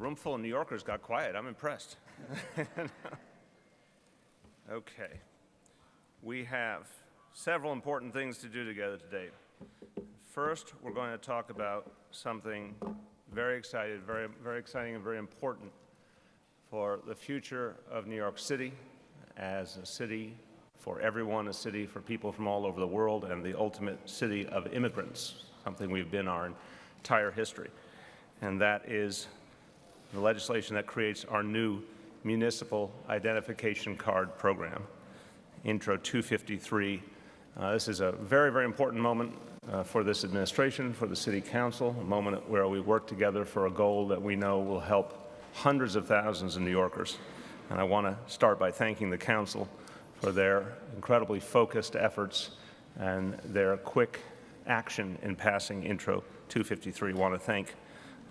room full of New Yorkers got quiet. I'm impressed. Okay. We have several important things to do together today. First, we're going to talk about something very exciting and very important for the future of New York City as a city for everyone, a city for people from all over the world, and the ultimate city of immigrants, something we've been our entire history. And that is the legislation that creates our new Municipal Identification Card Program, Intro 253. This is a very, very important moment for this administration, for the City Council, a moment where we work together for a goal that we know will help hundreds of thousands of New Yorkers. And I want to start by thanking the Council for their incredibly focused efforts and their quick action in passing Intro 253. I want to thank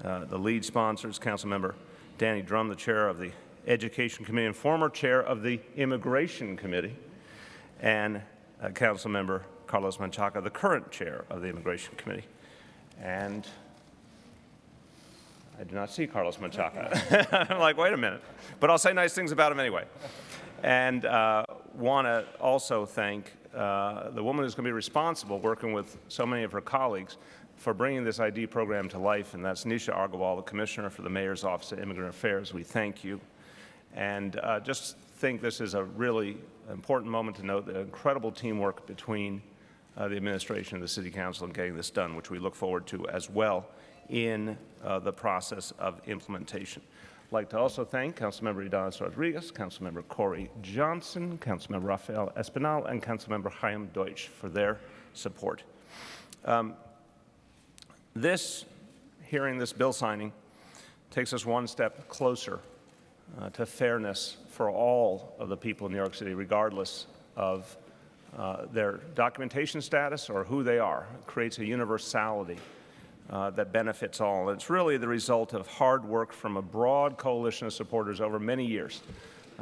the lead sponsors, Councilmember Danny Drum, the chair of the Education Committee and former chair of the Immigration Committee, and Councilmember Carlos Menchaca, the current chair of the Immigration Committee. And I do not see Carlos Menchaca. I'm like, wait a minute. But I'll say nice things about him anyway. And want to also thank the woman who's going to be responsible, working with so many of her colleagues, for bringing this ID program to life, and that's Nisha Agarwal, the Commissioner for the Mayor's Office of Immigrant Affairs. We thank you. And just think this is a really important moment to note the incredible teamwork between the administration and the City Council in getting this done, which we look forward to as well in the process of implementation. I'd like to also thank Councilmember Ydanis Rodriguez, Councilmember Corey Johnson, Councilmember Rafael Espinal, and Councilmember Chaim Deutsch for their support. This bill signing, takes us one step closer to fairness for all of the people in New York City, regardless of their documentation status or who they are. It creates a universality that benefits all. It's really the result of hard work from a broad coalition of supporters over many years.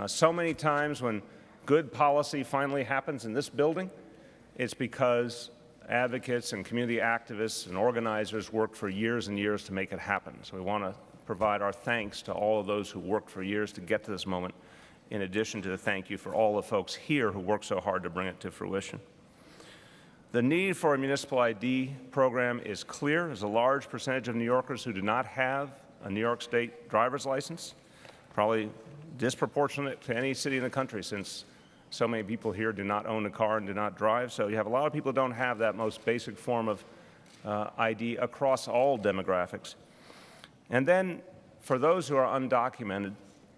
So many times when good policy finally happens in this building, it's because advocates and community activists and organizers worked for years and years to make it happen. So we want to provide our thanks to all of those who worked for years to get to this moment, in addition to the thank you for all the folks here who worked so hard to bring it to fruition. The need for a municipal ID program is clear. There's a large percentage of New Yorkers who do not have a New York State driver's license, probably disproportionate to any city in the country, since so many people here do not own a car and do not drive. So you have a lot of people who don't have that most basic form of ID across all demographics. And then for those who are undocumented,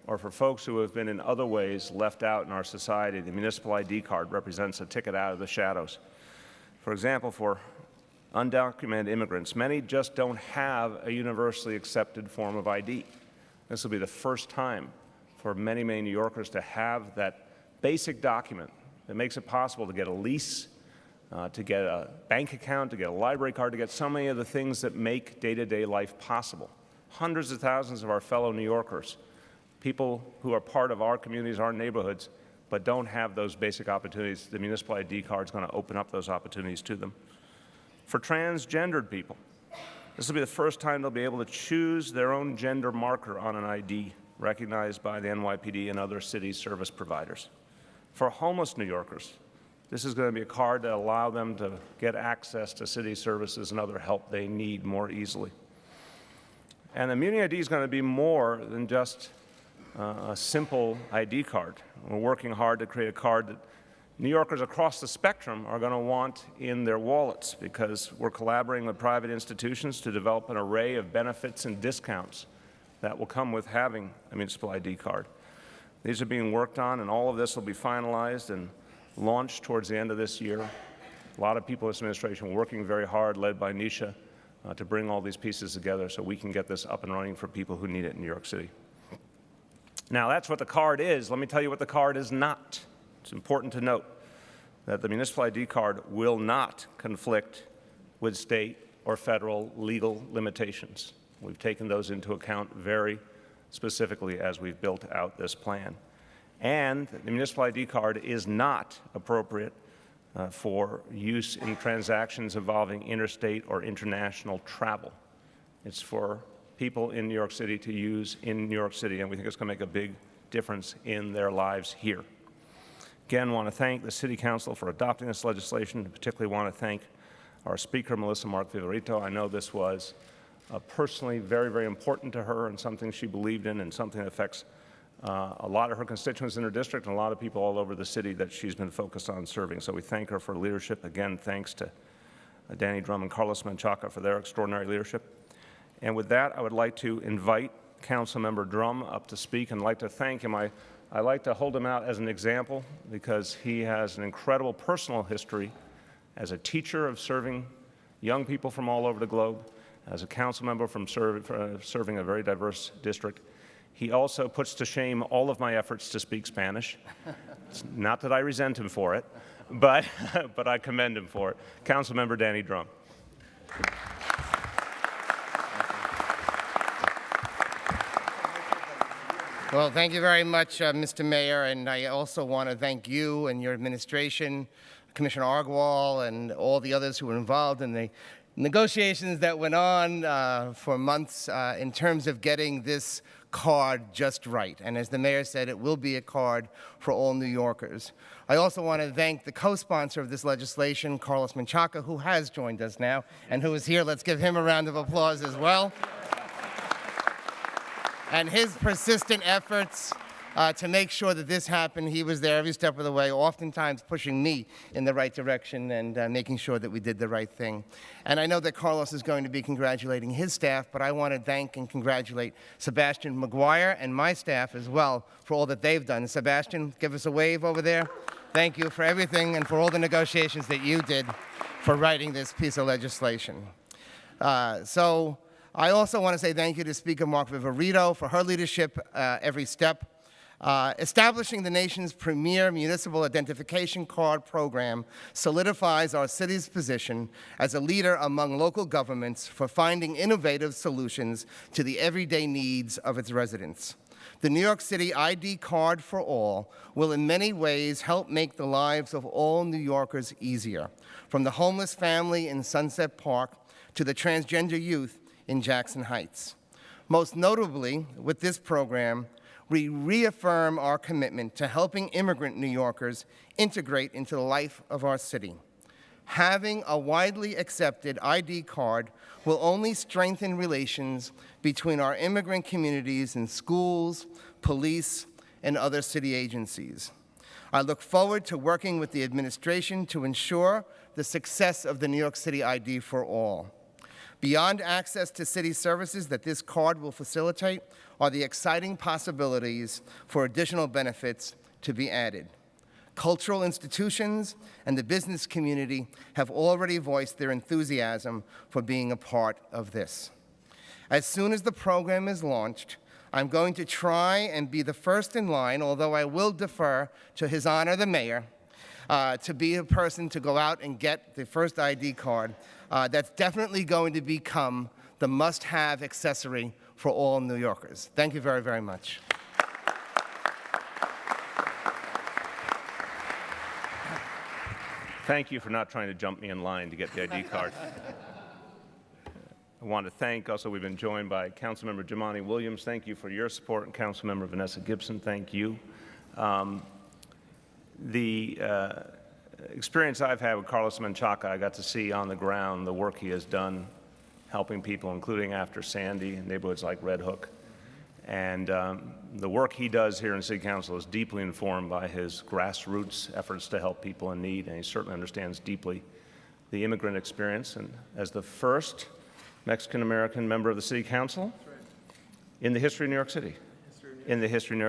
or for folks who have been in other ways left out in our society, the municipal ID card represents a ticket out of the shadows. For example, for undocumented immigrants, many just don't have a universally accepted form of ID. This will be the first time for many, many New Yorkers to have that basic document that makes it possible to get a lease, to get a bank account, to get a library card, to get so many of the things that make day-to-day life possible. Hundreds of thousands of our fellow New Yorkers, people who are part of our communities, our neighborhoods, but don't have those basic opportunities. The municipal ID card is going to open up those opportunities to them. For transgendered people, this will be the first time they'll be able to choose their own gender marker on an ID recognized by the NYPD and other city service providers. For homeless New Yorkers, this is going to be a card that allows them to get access to city services and other help they need more easily. And the Muni ID is going to be more than just a simple ID card. We're working hard to create a card that New Yorkers across the spectrum are going to want in their wallets, because we're collaborating with private institutions to develop an array of benefits and discounts that will come with having a municipal ID card. These are being worked on, and all of this will be finalized and launched towards the end of this year. A lot of people in this administration working very hard, led by Nisha, to bring all these pieces together so we can get this up and running for people who need it in New York City. Now, that's what the card is. Let me tell you what the card is not. It's important to note that the municipal ID card will not conflict with state or federal legal limitations. We've taken those into account very specifically as we've built out this plan. And the municipal ID card is not appropriate for use in transactions involving interstate or international travel. It's for people in New York City to use in New York City, and we think it's going to make a big difference in their lives here. Again, I want to thank the City Council for adopting this legislation. I particularly want to thank our Speaker, Melissa Mark-Viverito. I know this was personally very, very important to her and something she believed in and something that affects a lot of her constituents in her district and a lot of people all over the city that she's been focused on serving. So we thank her for leadership. Again, thanks to Danny Drum and Carlos Menchaca for their extraordinary leadership. And with that, I would like to invite Councilmember Drum up to speak and like to thank him. I like to hold him out as an example because he has an incredible personal history as a teacher of serving young people from all over the globe, as a council member from serving a very diverse district. He also puts to shame all of my efforts to speak Spanish. It's not that I resent him for it, but I commend him for it. Councilmember Danny Drum. Well, thank you very much, Mr. Mayor, and I also want to thank you and your administration, Commissioner Argwal, and all the others who were involved in the negotiations that went on for months in terms of getting this card just right. And as the mayor said, it will be a card for all New Yorkers. I also want to thank the co-sponsor of this legislation, Carlos Menchaca, who has joined us now and who is here. Let's give him a round of applause as well. And his persistent efforts to make sure that this happened, he was there every step of the way, oftentimes pushing me in the right direction and making sure that we did the right thing. And I know that Carlos is going to be congratulating his staff, but I want to thank and congratulate Sebastian McGuire and my staff as well for all that they've done. Sebastian, give us a wave over there. Thank you for everything and for all the negotiations that you did for writing this piece of legislation. So I also want to say thank you to Speaker Mark-Viverito for her leadership every step. Establishing the nation's premier municipal identification card program solidifies our city's position as a leader among local governments for finding innovative solutions to the everyday needs of its residents. The New York City ID card for all will in many ways help make the lives of all New Yorkers easier, from the homeless family in Sunset Park to the transgender youth in Jackson Heights. Most notably, with this program, we reaffirm our commitment to helping immigrant New Yorkers integrate into the life of our city. Having a widely accepted ID card will only strengthen relations between our immigrant communities in schools, police, and other city agencies. I look forward to working with the administration to ensure the success of the New York City ID for all. Beyond access to city services that this card will facilitate are the exciting possibilities for additional benefits to be added. Cultural institutions and the business community have already voiced their enthusiasm for being a part of this. As soon as the program is launched, I'm going to try and be the first in line, although I will defer to His Honor the Mayor, to be a person to go out and get the first ID card. That's definitely going to become the must-have accessory for all New Yorkers. Thank you very, very much. Thank you for not trying to jump me in line to get the ID card. I want to thank, also we've been joined by Councilmember Jumaane Williams. Thank you for your support, and Councilmember Vanessa Gibson, thank you. The experience I've had with Carlos Menchaca, I got to see on the ground the work he has done helping people, including after Sandy, in neighborhoods like Red Hook. And the work he does here in City Council is deeply informed by his grassroots efforts to help people in need, and he certainly understands deeply the immigrant experience. And as the first Mexican-American member of the City Council in the history of New York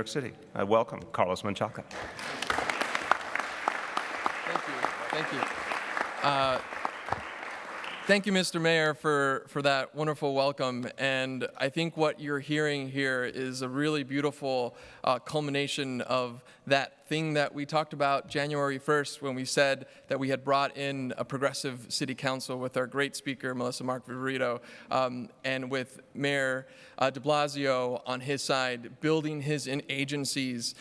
City, I welcome Carlos Menchaca. Thank you. Thank you, Mr. Mayor, for that wonderful welcome. And I think what you're hearing here is a really beautiful culmination of that thing that we talked about January 1st when we said that we had brought in a progressive city council with our great speaker, Melissa Mark-Viverito, and with Mayor de Blasio on his side, building his agencies.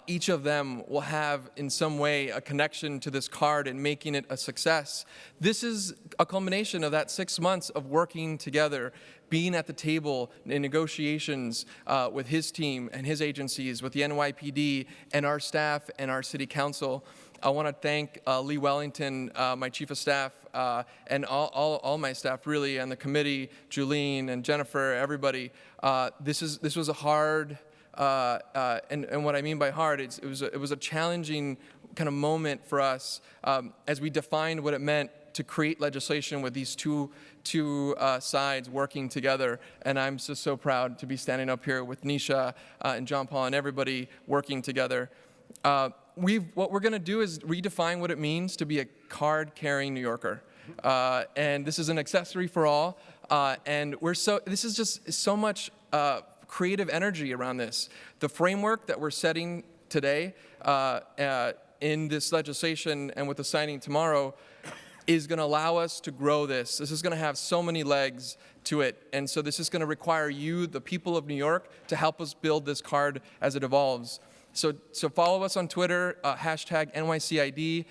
Each of them will have, in some way, a connection to this card and making it a success. This is a culmination of that 6 months of working together, being at the table in negotiations with his team and his agencies, with the NYPD and our staff and our city council. I want to thank Lee Wellington, my chief of staff, and all my staff, really, and the committee, Julene and Jennifer, everybody. This was a hard, and what I mean by hard, it was a challenging kind of moment for us as we defined what it meant to create legislation with these two sides working together. And I'm just so proud to be standing up here with Nisha and John Paul and everybody working together. What we're going to do is redefine what it means to be a card-carrying New Yorker. And this is an accessory for all. And this is just so much creative energy around this. The framework that we're setting today in this legislation and with the signing tomorrow is going to allow us to grow this. This is going to have so many legs to it. And so this is going to require you, the people of New York, to help us build this card as it evolves. So follow us on Twitter, hashtag NYCID.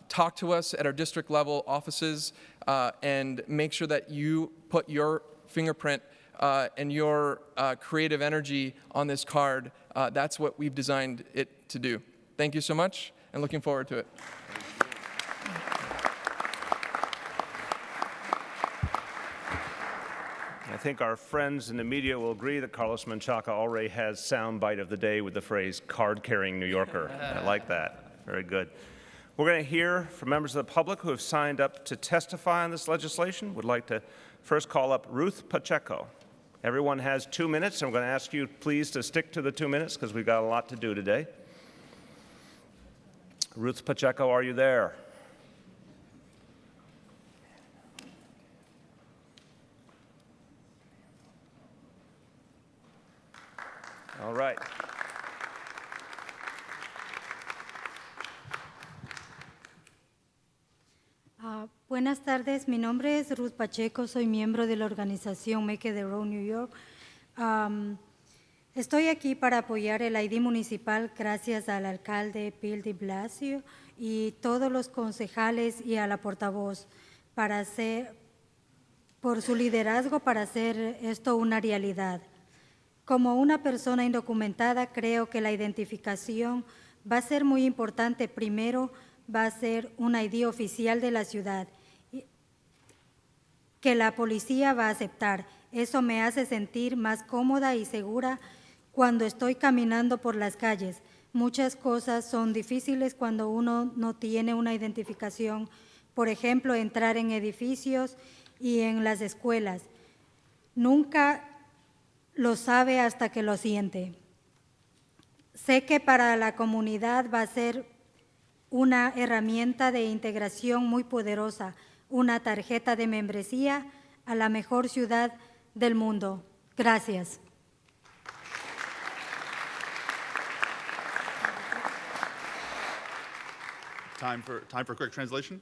Talk to us at our district level offices and make sure that you put your fingerprint and your creative energy on this card. That's what we've designed it to do. Thank you so much, and looking forward to it. I think our friends in the media will agree that Carlos Menchaca already has soundbite of the day with the phrase card-carrying New Yorker. I like that. Very good. We're going to hear from members of the public who have signed up to testify on this legislation. Would like to first call up Ruth Pacheco. Everyone has 2 minutes, and I'm going to ask you please to stick to the 2 minutes because we've got a lot to do today. Ruth Pacheco, are you there? All right. Buenas tardes, mi nombre es Ruth Pacheco, soy miembro de la organización Make the Road New York. Estoy aquí para apoyar el ID municipal gracias al alcalde Bill de Blasio y todos los concejales y a la portavoz por su liderazgo para hacer esto una realidad. Como una persona indocumentada, creo que la identificación va a ser muy importante. Primero, va a ser un ID oficial de la ciudad que la policía va a aceptar. Eso me hace sentir más cómoda y segura cuando estoy caminando por las calles. Muchas cosas son difíciles cuando uno no tiene una identificación. Por ejemplo, entrar en edificios y en las escuelas. Nunca lo sabe hasta que lo siente. Sé que para la comunidad va a ser una herramienta de integración muy poderosa, una tarjeta de membresía a la mejor ciudad del mundo. Gracias. Time for quick translation.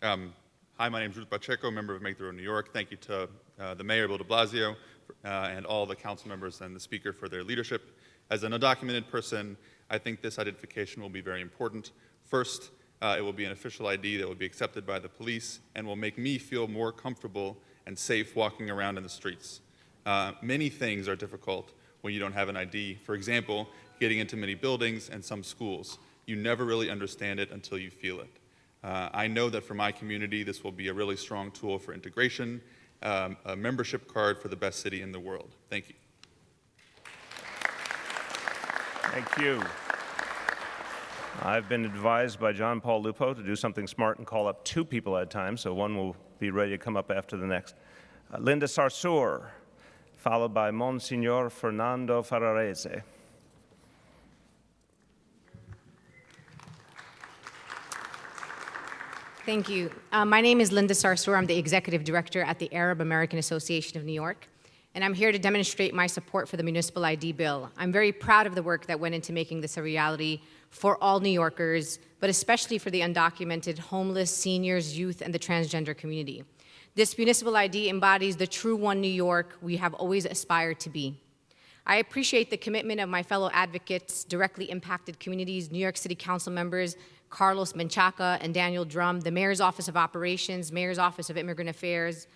Hi, my name is Ruth Pacheco, member of Make the Road New York. Thank you to the mayor, Bill de Blasio, and all the council members and the speaker for their leadership. As an undocumented person, I think this identification will be very important. First, it will be an official ID that will be accepted by the police and will make me feel more comfortable and safe walking around in the streets. Many things are difficult when you don't have an ID. For example, getting into many buildings and some schools. You never really understand it until you feel it. I know that for my community, this will be a really strong tool for integration, a membership card for the best city in the world. Thank you. Thank you. I've been advised by John Paul Lupo to do something smart and call up 2 people at a time, so one will be ready to come up after the next. Linda Sarsour, followed by Monsignor Fernando Ferrarese. Thank you. My name is Linda Sarsour. I'm the Executive Director at the Arab American Association of New York, and I'm here to demonstrate my support for the Municipal ID Bill. I'm very proud of the work that went into making this a reality for all New Yorkers, but especially for the undocumented, homeless, seniors, youth, and the transgender community. This municipal ID embodies the true one New York we have always aspired to be. I appreciate the commitment of my fellow advocates, directly impacted communities, New York City Council members, Carlos Menchaca and Daniel Drum, the Mayor's Office of Operations, Mayor's Office of Immigrant Affairs,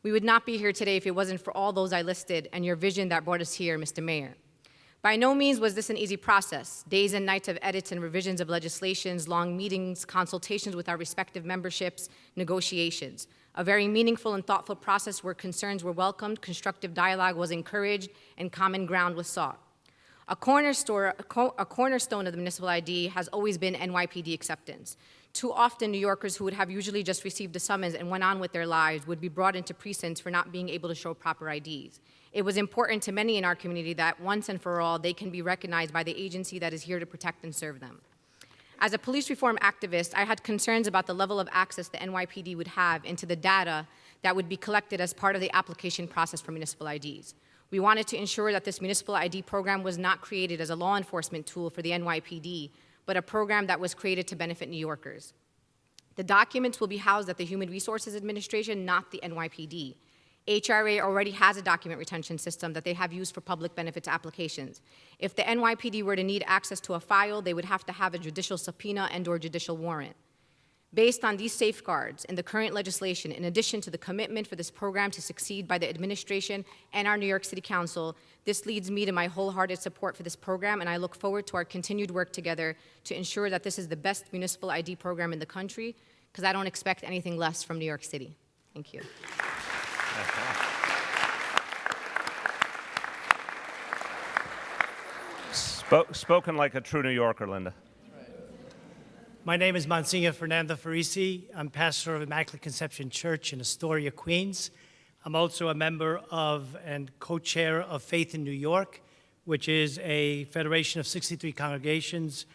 We would not be here today if it wasn't for all those I listed and your vision that brought us here, Mr. Mayor. By no means was this an easy process. Days and nights of edits and revisions of legislations, long meetings, consultations with our respective memberships, negotiations. A very meaningful and thoughtful process where concerns were welcomed, constructive dialogue was encouraged, and common ground was sought. A cornerstone of the municipal ID has always been NYPD acceptance. Too often, New Yorkers who would have usually just received a summons and went on with their lives would be brought into precincts for not being able to show proper IDs. It was important to many in our community that once and for all, they can be recognized by the agency that is here to protect and serve them. As a police reform activist, I had concerns about the level of access the NYPD would have into the data that would be collected as part of the application process for municipal IDs. We wanted to ensure that this municipal ID program was not created as a law enforcement tool for the NYPD, but a program that was created to benefit New Yorkers. The documents will be housed at the Human Resources Administration, not the NYPD. HRA already has a document retention system that they have used for public benefits applications. If the NYPD were to need access to a file, they would have to have a judicial subpoena and/or judicial warrant. Based on these safeguards and the current legislation, in addition to the commitment for this program to succeed by the administration and our New York City Council, this leads me to my wholehearted support for this program, and I look forward to our continued work together to ensure that this is the best municipal ID program in the country, because I don't expect anything less from New York City. Thank you. Spoken like a true New Yorker, Linda. My name is Monsignor Fernando Farisi. I'm pastor of Immaculate Conception Church in Astoria, Queens. I'm also a member of and co-chair of Faith in New York, which is a federation of 63 congregations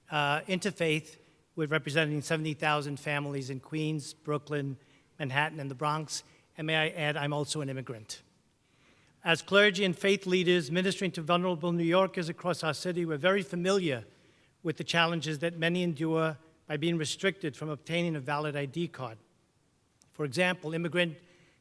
interfaith with representing 70,000 families in Queens, Brooklyn, Manhattan, and the Bronx. And may I add, I'm also an immigrant. As clergy and faith leaders ministering to vulnerable New Yorkers across our city, we're very familiar with the challenges that many endure by being restricted from obtaining a valid ID card. For example, immigrant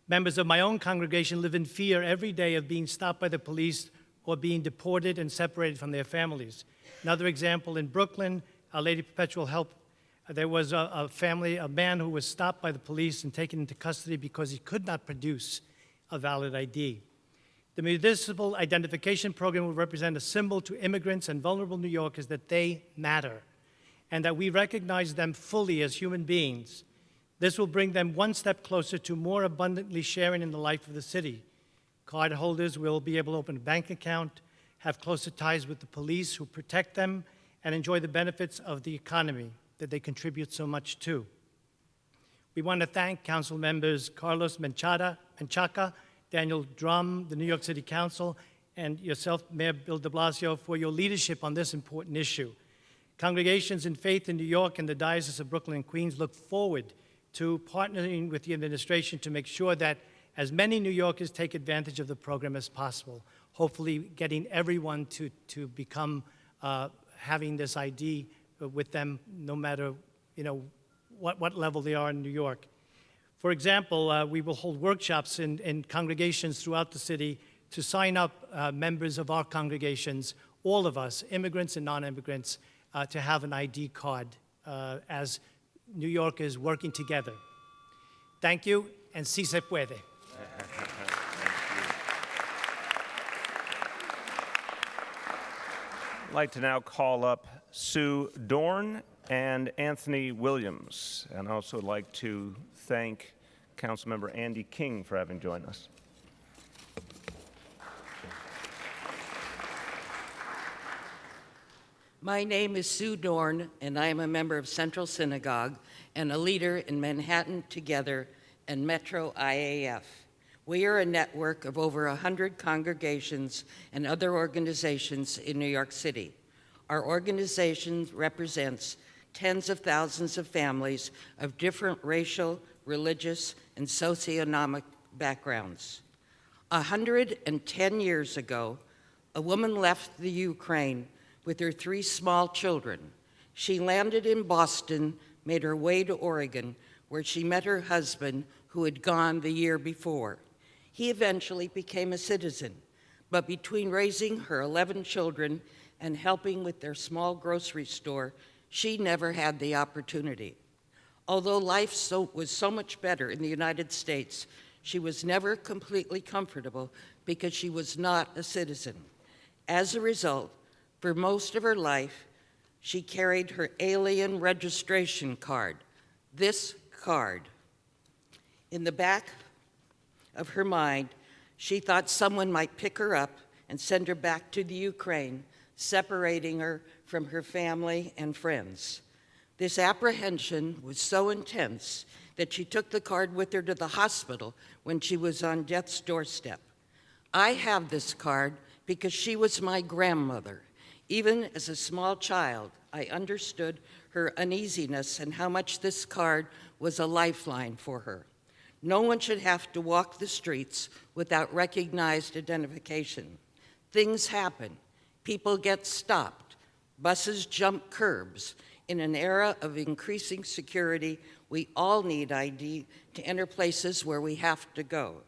members of my own congregation live in fear every day of being stopped by the police or being deported and separated from their families. Another example, in Brooklyn, Our Lady Perpetual Help, there was a man who was stopped by the police and taken into custody because he could not produce a valid ID. The Municipal Identification Program will represent a symbol to immigrants and vulnerable New Yorkers that they matter and that we recognize them fully as human beings. This will bring them one step closer to more abundantly sharing in the life of the city. Card holders will be able to open a bank account, have closer ties with the police who protect them, and enjoy the benefits of the economy that they contribute so much to. We want to thank Council members Carlos Menchaca, Daniel Drum, the New York City Council, and yourself, Mayor Bill de Blasio, for your leadership on this important issue. Congregations in faith in New York and the Diocese of Brooklyn and Queens look forward to partnering with the administration to make sure that as many New Yorkers take advantage of the program as possible, hopefully getting everyone to become having this ID with them no matter what level they are in New York. For example, we will hold workshops in congregations throughout the city to sign up members of our congregations, all of us, immigrants and non-immigrants, to have an ID card as New Yorkers working together. Thank you, and si se puede. I'd like to now call up Sue Dorn and Anthony Williams, and I also would like to thank Councilmember Andy King for having joined us. My name is Sue Dorn, and I am a member of Central Synagogue and a leader in Manhattan Together and Metro IAF. We are a network of over 100 congregations and other organizations in New York City. Our organization represents tens of thousands of families of different racial, religious, and socioeconomic backgrounds. 110 years ago, a woman left the Ukraine with her 3 small children. She landed in Boston, made her way to Oregon, where she met her husband, who had gone the year before. He eventually became a citizen, but between raising her 11 children and helping with their small grocery store, she never had the opportunity. Although life was so much better in the United States, She was never completely comfortable because she was not a citizen. As a result, for most of her life, she carried her alien registration card, this card. In the back of her mind, she thought someone might pick her up and send her back to the Ukraine, separating her from her family and friends. This apprehension was so intense that she took the card with her to the hospital when she was on death's doorstep. I have this card because she was my grandmother. Even as a small child, I understood her uneasiness and how much this card was a lifeline for her. No one should have to walk the streets without recognized identification. Things happen. People get stopped. Buses jump curbs. In an era of increasing security, we all need ID to enter places where we have to go.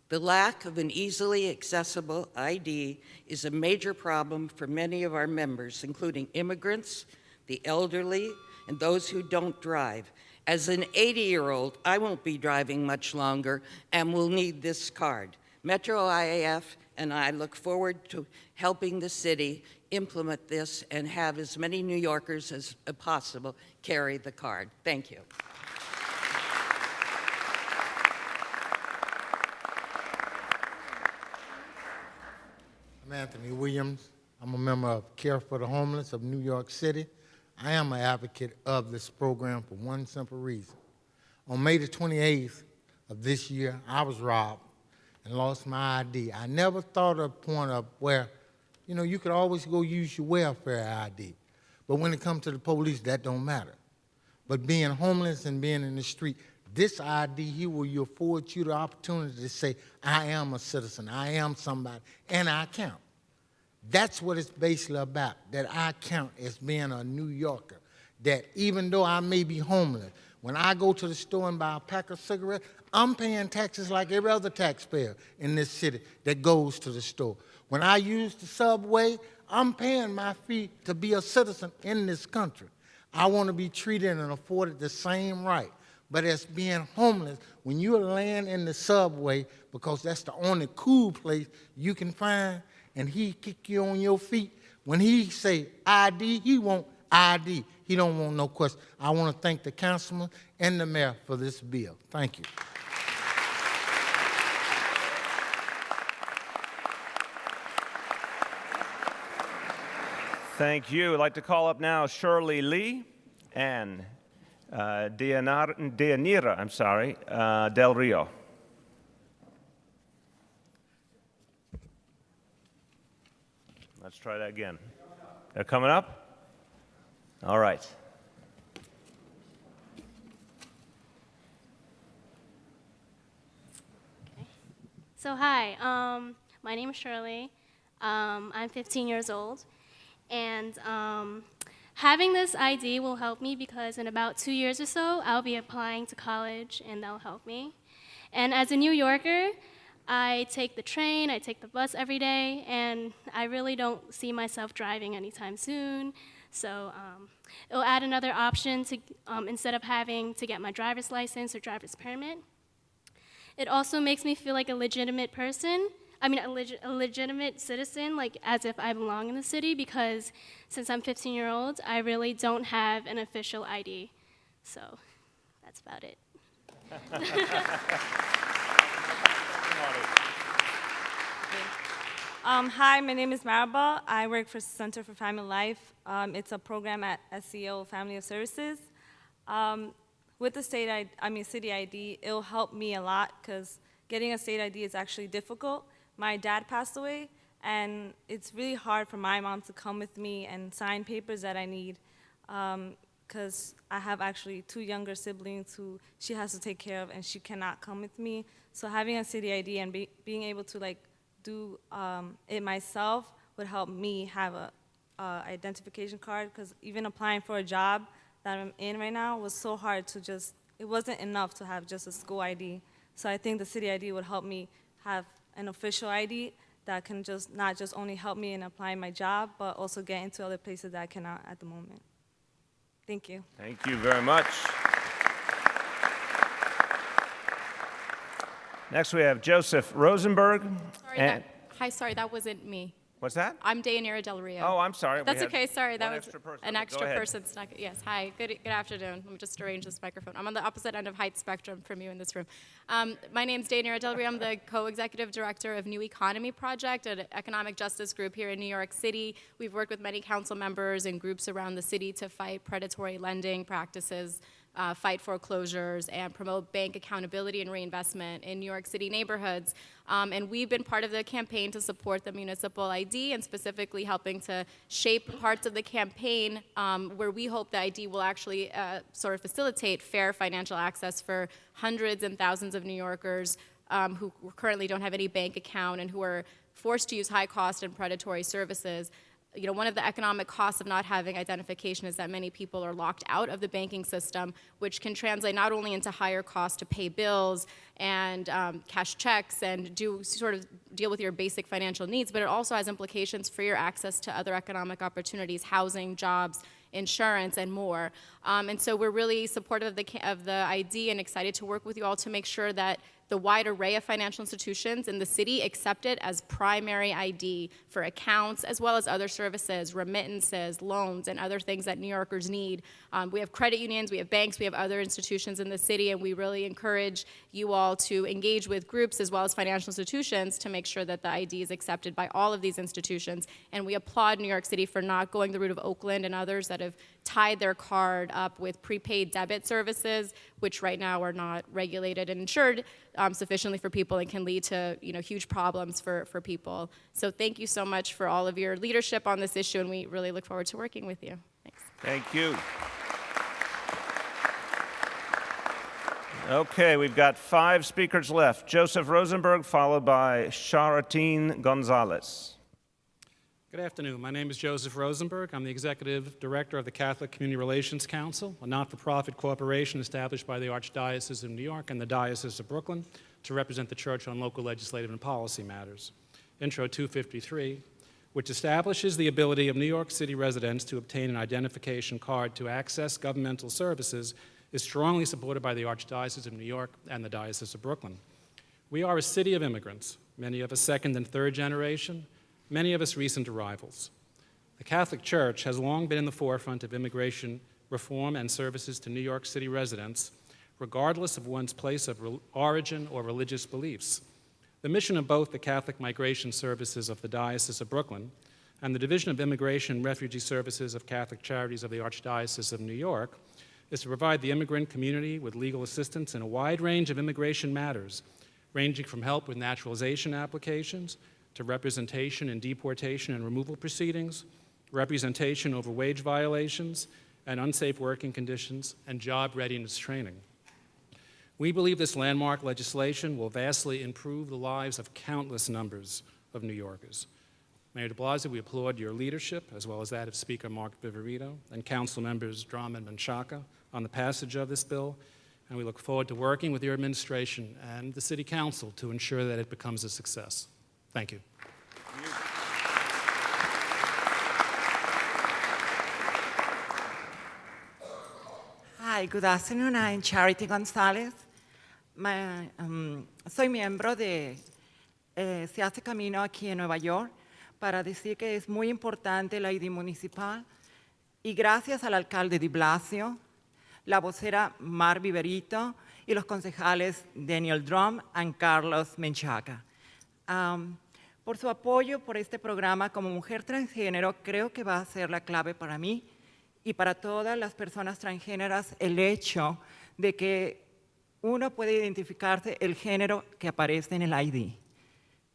The lack of an easily accessible ID is a major problem for many of our members, including immigrants, the elderly, and those who don't drive. As an 80-year-old, I won't be driving much longer and will need this card. Metro IAF and I look forward to helping the city implement this and have as many New Yorkers as possible carry the card. Thank you. I'm Anthony Williams. I'm a member of Care for the Homeless of New York City. I am an advocate of this program for one simple reason. On May the 28th of this year, I was robbed and lost my ID. I never thought of a point of where, you could always go use your welfare ID. But when it comes to the police, that don't matter. But being homeless and being in the street, this ID here will afford you the opportunity to say, I am a citizen, I am somebody, and I count. That's what it's basically about, that I count as being a New Yorker, that even though I may be homeless, when I go to the store and buy a pack of cigarettes, I'm paying taxes like every other taxpayer in this city that goes to the store. When I use the subway, I'm paying my fee to be a citizen in this country. I want to be treated and afforded the same right. But as being homeless, when you're laying in the subway, because that's the only cool place you can find, and he kick you on your feet, when he say ID, he want ID. He don't want no question. I want to thank the councilman and the mayor for this bill. Thank you. Thank you. I'd like to call up now Shirley Lee and Deyanira, Del Rio. Let's try that again. They're coming up? All right. So hi, my name is Shirley. I'm 15 years old, and having this ID will help me because in about 2 years or so, I'll be applying to college, and that'll help me. And as a New Yorker, I take the train, I take the bus every day, and I really don't see myself driving anytime soon. So it'll add another option to instead of having to get my driver's license or driver's permit. It also makes me feel like a legitimate person. I mean, a legitimate citizen, like as if I belong in the city, because since I'm 15-year-old, I really don't have an official ID. So that's about it. Hi, my name is Maribel. I work for Center for Family Life. It's a program at SEO Family of Services. With the city ID, it'll help me a lot because getting a state ID is actually difficult. My dad passed away, and it's really hard for my mom to come with me and sign papers that I need because I have actually 2 younger siblings who she has to take care of, and she cannot come with me. So having a city ID and being able to do it myself would help me have a identification card, because even applying for a job that I'm in right now was so hard to it wasn't enough to have just a school ID. So I think the city ID would help me have an official ID that can not just only help me in applying my job, but also get into other places that I cannot at the moment. Thank you. Thank you very much. Next, we have Joseph Rosenberg. Hi, sorry, that wasn't me. What's that? I'm Dayanira Del Rio. Oh, I'm sorry. That's okay, sorry, that one was extra person. an Go extra ahead. person stuck. Yes, hi, good afternoon. Let me just arrange this microphone. I'm on the opposite end of height spectrum from you in this room. My name's Dayanira Del Rio. I'm the co-executive director of New Economy Project, an economic justice group here in New York City. We've worked with many council members and groups around the city to fight predatory lending practices, fight foreclosures, and promote bank accountability and reinvestment in New York City neighborhoods. And we've been part of the campaign to support the municipal ID and specifically helping to shape parts of the campaign where we hope the ID will actually sort of facilitate fair financial access for hundreds and thousands of New Yorkers who currently don't have any bank account and who are forced to use high cost and predatory services. You know, one of the economic costs of not having identification is that many people are locked out of the banking system, which can translate not only into higher costs to pay bills and cash checks and sort of deal with your basic financial needs, but it also has implications for your access to other economic opportunities, housing, jobs, insurance, and more. And so we're really supportive of the ID and excited to work with you all to make sure that the wide array of financial institutions in the city accept it as primary ID for accounts as well as other services, remittances, loans, and other things that New Yorkers need. We have credit unions, we have banks, we have other institutions in the city, and we really encourage you all to engage with groups as well as financial institutions to make sure that the ID is accepted by all of these institutions. And we applaud New York City for not going the route of Oakland and others that have tied their card up with prepaid debit services, which right now are not regulated and insured sufficiently for people and can lead to huge problems for people. So thank you so much for all of your leadership on this issue, and we really look forward to working with you. Thanks. Thank you. Okay, we've got 5 speakers left. Joseph Rosenberg, followed by Sharatin Gonzalez. Good afternoon. My name is Joseph Rosenberg. I'm the Executive Director of the Catholic Community Relations Council, a not-for-profit corporation established by the Archdiocese of New York and the Diocese of Brooklyn to represent the Church on local legislative and policy matters. Intro 253, which establishes the ability of New York City residents to obtain an identification card to access governmental services, is strongly supported by the Archdiocese of New York and the Diocese of Brooklyn. We are a city of immigrants, many of us second and third generation, many of us recent arrivals. The Catholic Church has long been in the forefront of immigration reform and services to New York City residents, regardless of one's place of origin or religious beliefs. The mission of both the Catholic Migration Services of the Diocese of Brooklyn and the Division of Immigration and Refugee Services of Catholic Charities of the Archdiocese of New York is to provide the immigrant community with legal assistance in a wide range of immigration matters, ranging from help with naturalization applications to representation in deportation and removal proceedings, representation over wage violations and unsafe working conditions, and job readiness training. We believe this landmark legislation will vastly improve the lives of countless numbers of New Yorkers. Mayor de Blasio, we applaud your leadership, as well as that of Speaker Mark Viverito and Council Members Drum and Menchaca on the passage of this bill, and we look forward to working with your administration and the City Council to ensure that it becomes a success. Thank you. Hi, good afternoon. I'm Charity Gonzalez. Soy miembro de Se Hace Camino aquí en Nueva York para decir que es muy importante la ID municipal y gracias al alcalde de Blasio, la vocera Mar Viverito y los concejales Daniel Drum y Carlos Menchaca. Por su apoyo por este programa como mujer transgénero, creo que va a ser la clave para mí y para todas las personas transgéneras el hecho de que uno puede identificarse el género que aparece en el ID.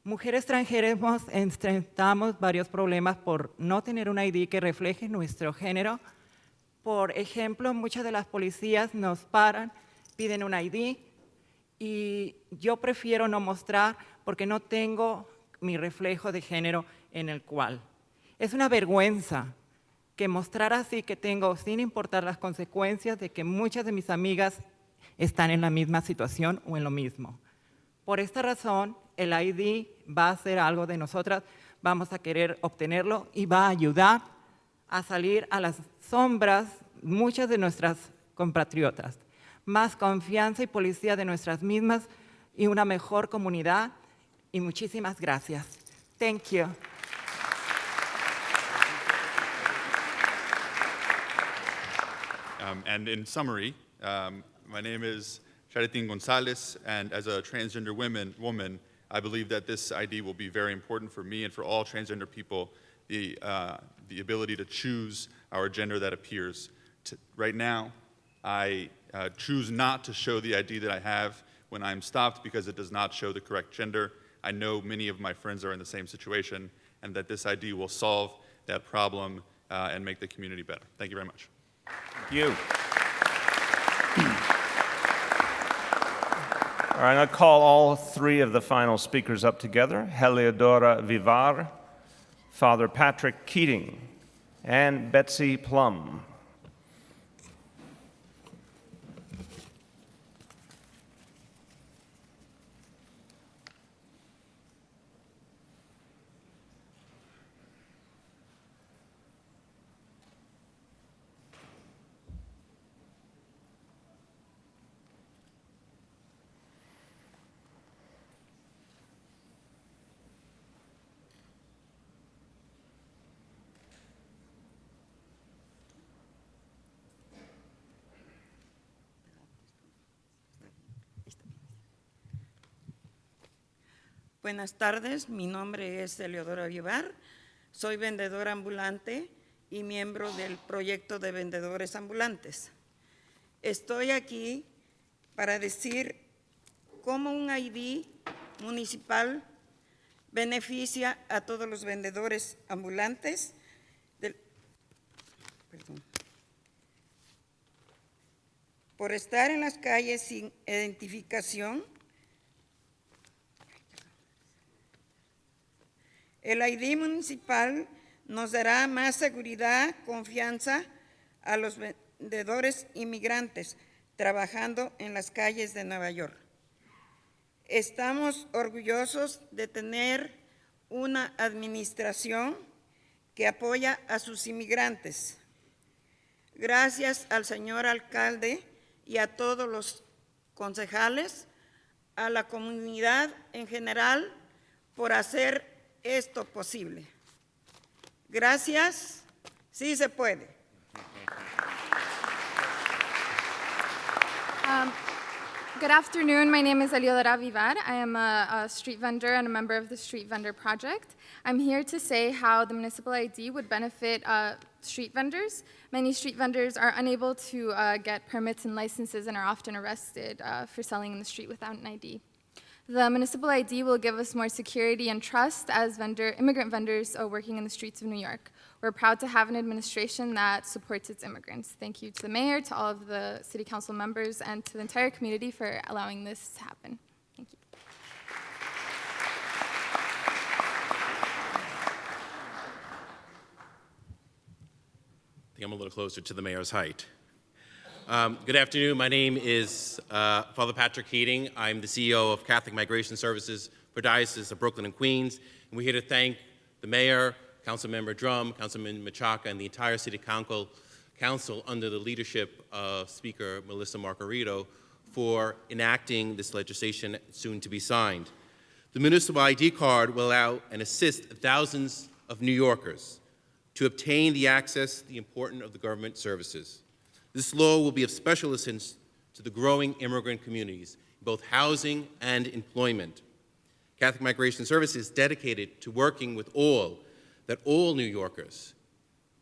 Mujeres transgéneras enfrentamos varios problemas por no tener un ID que refleje nuestro género. Por ejemplo, muchas de las policías nos paran, piden un ID y yo prefiero no mostrar porque no tengo mi reflejo de género en el cual. Es una vergüenza que mostrar así que tengo, sin importar las consecuencias de que muchas de mis amigas están en la misma situación o en lo mismo. Por esta razón, el ID va a ser algo de nosotras, vamos a querer obtenerlo y va a ayudar a salir a las sombras muchas de nuestras compatriotas. Más confianza y policía de nuestras mismas y una mejor comunidad. Y muchísimas gracias. Thank you. And in summary, my name is Charitín Gonzalez, and as a transgender woman, I believe that this ID will be very important for me and for all transgender people, the ability to choose our gender that appears. Right now, I choose not to show the ID that I have when I'm stopped because it does not show the correct gender. I know many of my friends are in the same situation, and that this ID will solve that problem and make the community better. Thank you very much. Thank you. All right, I'm going to call all three of the final speakers up together: Heliodora Vivar, Father Patrick Keating, and Betsy Plum. Buenas tardes, mi nombre es Heliodora Vivar, soy vendedora ambulante y miembro del proyecto de vendedores ambulantes. Estoy aquí para decir cómo un ID municipal beneficia a todos los vendedores ambulantes por estar en las calles sin identificación. El ID municipal nos dará más seguridad, confianza a los vendedores inmigrantes trabajando en las calles de Nueva York. Estamos orgullosos de tener una administración que apoya a sus inmigrantes. Gracias al señor alcalde y a todos los concejales, a la comunidad en general, por hacer esto posible. Gracias. Sí se puede. Good afternoon. My name is Heliodora Vivar. I am a street vendor and a member of the Street Vendor Project. I'm here to say how the municipal ID would benefit street vendors. Many street vendors are unable to get permits and licenses and are often arrested for selling in the street without an ID. The municipal ID will give us more security and trust as immigrant vendors working in the streets of New York. We're proud to have an administration that supports its immigrants. Thank you to the mayor, to all of the city council members, and to the entire community for allowing this to happen. Thank you. I think I'm a little closer to the mayor's height. Good afternoon. My name is Father Patrick Keating. I'm the CEO of Catholic Migration Services for Diocese of Brooklyn and Queens. And we're here to thank the mayor, Councilmember Drum, Councilman Machaca, and the entire City Council under the leadership of Speaker Melissa Margarito for enacting this legislation soon to be signed. The municipal ID card will allow and assist thousands of New Yorkers to obtain the access to the important of the government services. This law will be of special assistance to the growing immigrant communities, both housing and employment. Catholic Migration Services is dedicated to working with that all New Yorkers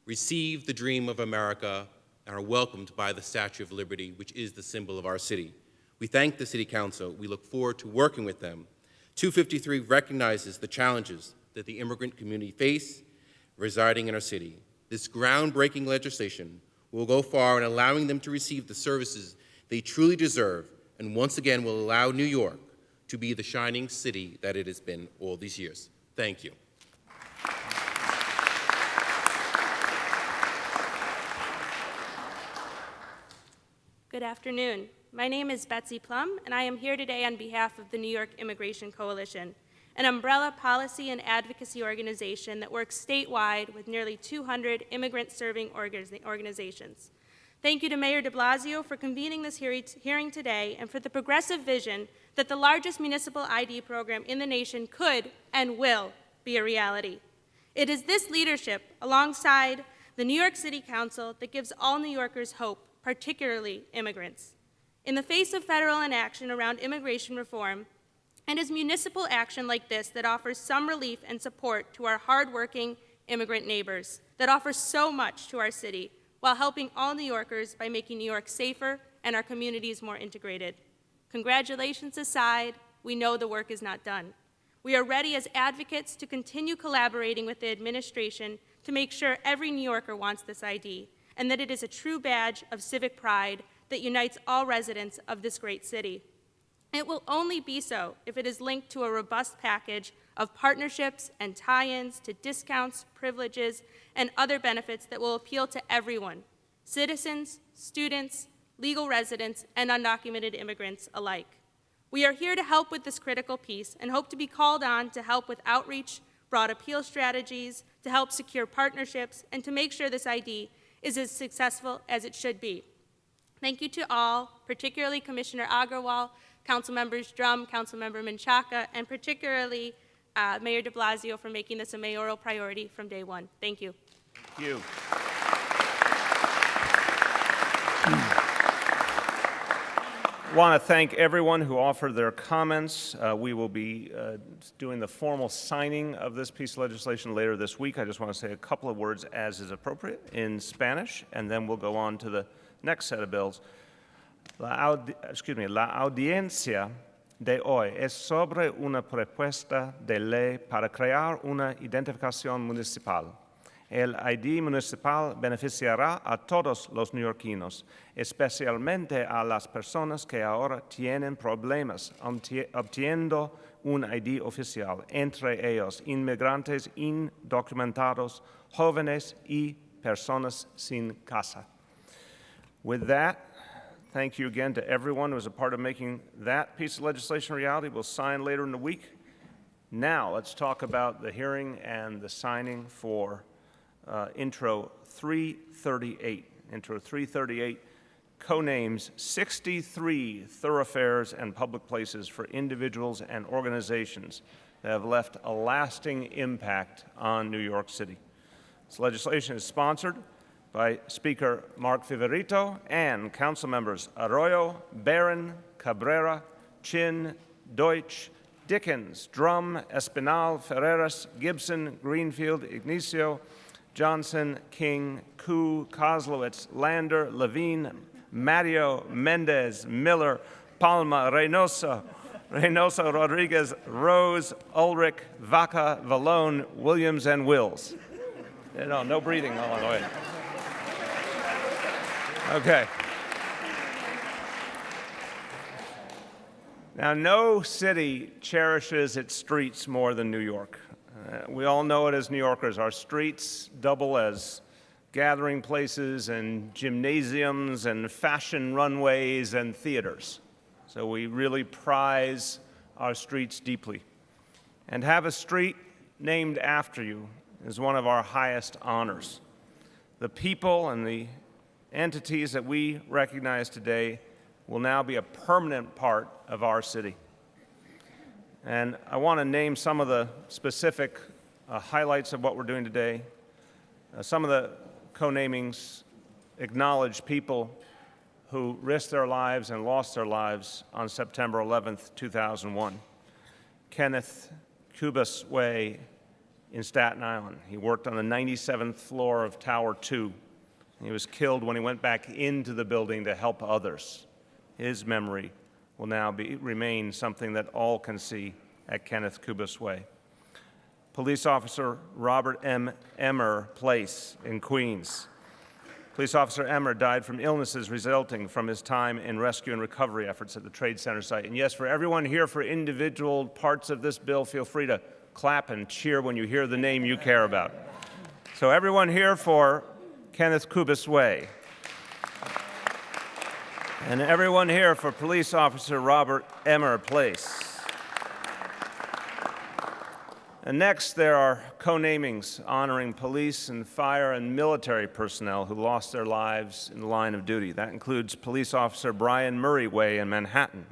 receive the dream of America and are welcomed by the Statue of Liberty, which is the symbol of our city. We thank the City Council. We look forward to working with them. 253 recognizes the challenges that the immigrant community face residing in our city. This groundbreaking legislation will go far in allowing them to receive the services they truly deserve, and once again will allow New York to be the shining city that it has been all these years. Thank you. Good afternoon. My name is Betsy Plum, and I am here today on behalf of the New York Immigration Coalition, an umbrella policy and advocacy organization that works statewide with nearly 200 immigrant-serving organizations. Thank you to Mayor de Blasio for convening this hearing today and for the progressive vision that the largest municipal ID program in the nation could and will be a reality. It is this leadership, alongside the New York City Council, that gives all New Yorkers hope, particularly immigrants. In the face of federal inaction around immigration reform, it is municipal action like this that offers some relief and support to our hardworking immigrant neighbors, that offers so much to our city, while helping all New Yorkers by making New York safer and our communities more integrated. Congratulations aside, we know the work is not done. We are ready as advocates to continue collaborating with the administration to make sure every New Yorker wants this ID, and that it is a true badge of civic pride that unites all residents of this great city. It will only be so if it is linked to a robust package of partnerships and tie-ins to discounts, privileges, and other benefits that will appeal to everyone, citizens, students, legal residents, and undocumented immigrants alike. We are here to help with this critical piece and hope to be called on to help with outreach, broad appeal strategies, to help secure partnerships, and to make sure this ID is as successful as it should be. Thank you to all, particularly Commissioner Agrawal, Council Members Drum, Council Member Menchaca, and particularly Mayor de Blasio for making this a mayoral priority from day one. Thank you. Thank you. I want to thank everyone who offered their comments. We will be doing the formal signing of this piece of legislation later this week. I just want to say a couple of words as is appropriate in Spanish, and then we'll go on to the next set of bills. La audiencia de hoy es sobre una propuesta de ley para crear una identificación municipal. El ID municipal beneficiará a todos los neoyorquinos, especialmente a las personas que ahora tienen problemas obteniendo un ID oficial, entre ellos inmigrantes indocumentados, jóvenes y personas sin casa. With that, thank you again to everyone who was a part of making that piece of legislation a reality. We'll sign later in the week. Now, let's talk about the hearing and the signing for Intro 338. Intro 338 co-names 63 thoroughfares and public places for individuals and organizations that have left a lasting impact on New York City. This legislation is sponsored by Speaker Mark Viverito and Council Members Arroyo, Barron, Cabrera, Chin, Deutsch, Dickens, Drum, Espinal, Ferreras, Gibson, Greenfield, Ignacio, Johnson, King, Koo, Kozlowitz, Lander, Levine, Mario, Mendez, Miller, Palma, Reynoso, Rodriguez, Rose, Ulrich, Vaca, Vallone, Williams, and Wills. No breathing along the way. Okay. Now, no city cherishes its streets more than New York. We all know it as New Yorkers. Our streets double as gathering places and gymnasiums and fashion runways and theaters. So we really prize our streets deeply. And have a street named after you is one of our highest honors. The people and the entities that we recognize today will now be a permanent part of our city. And I want to name some of the specific highlights of what we're doing today. Some of the co-namings acknowledge people who risked their lives and lost their lives on September 11th, 2001. Kenneth Kubas Way in Staten Island. He worked on the 97th floor of Tower 2. He was killed when he went back into the building to help others. His memory will now remain something that all can see at Kenneth Kubas Way. Police Officer Robert M. Emmer Place in Queens. Police Officer Emmer died from illnesses resulting from his time in rescue and recovery efforts at the Trade Center site. And yes, for everyone here for individual parts of this bill, feel free to clap and cheer when you hear the name you care about. So everyone here for Kenneth Kubas Way. And everyone here for Police Officer Robert Emmer Place. And next, there are co-namings honoring police and fire and military personnel who lost their lives in the line of duty. That includes Police Officer Brian Murray Way in Manhattan,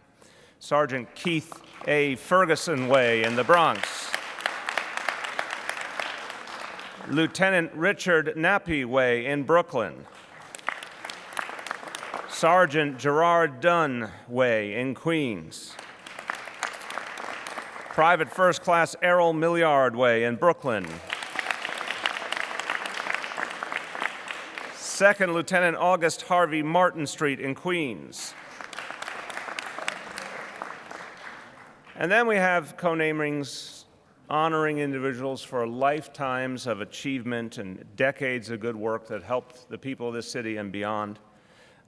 Sergeant Keith A. Ferguson Way in the Bronx, Lieutenant Richard Nappy Way in Brooklyn, Sergeant Gerard Dunn Way in Queens, Private First Class Errol Milliard Way in Brooklyn, Second Lieutenant August Harvey Martin Street in Queens. And then we have co-namings honoring individuals for lifetimes of achievement and decades of good work that helped the people of this city and beyond.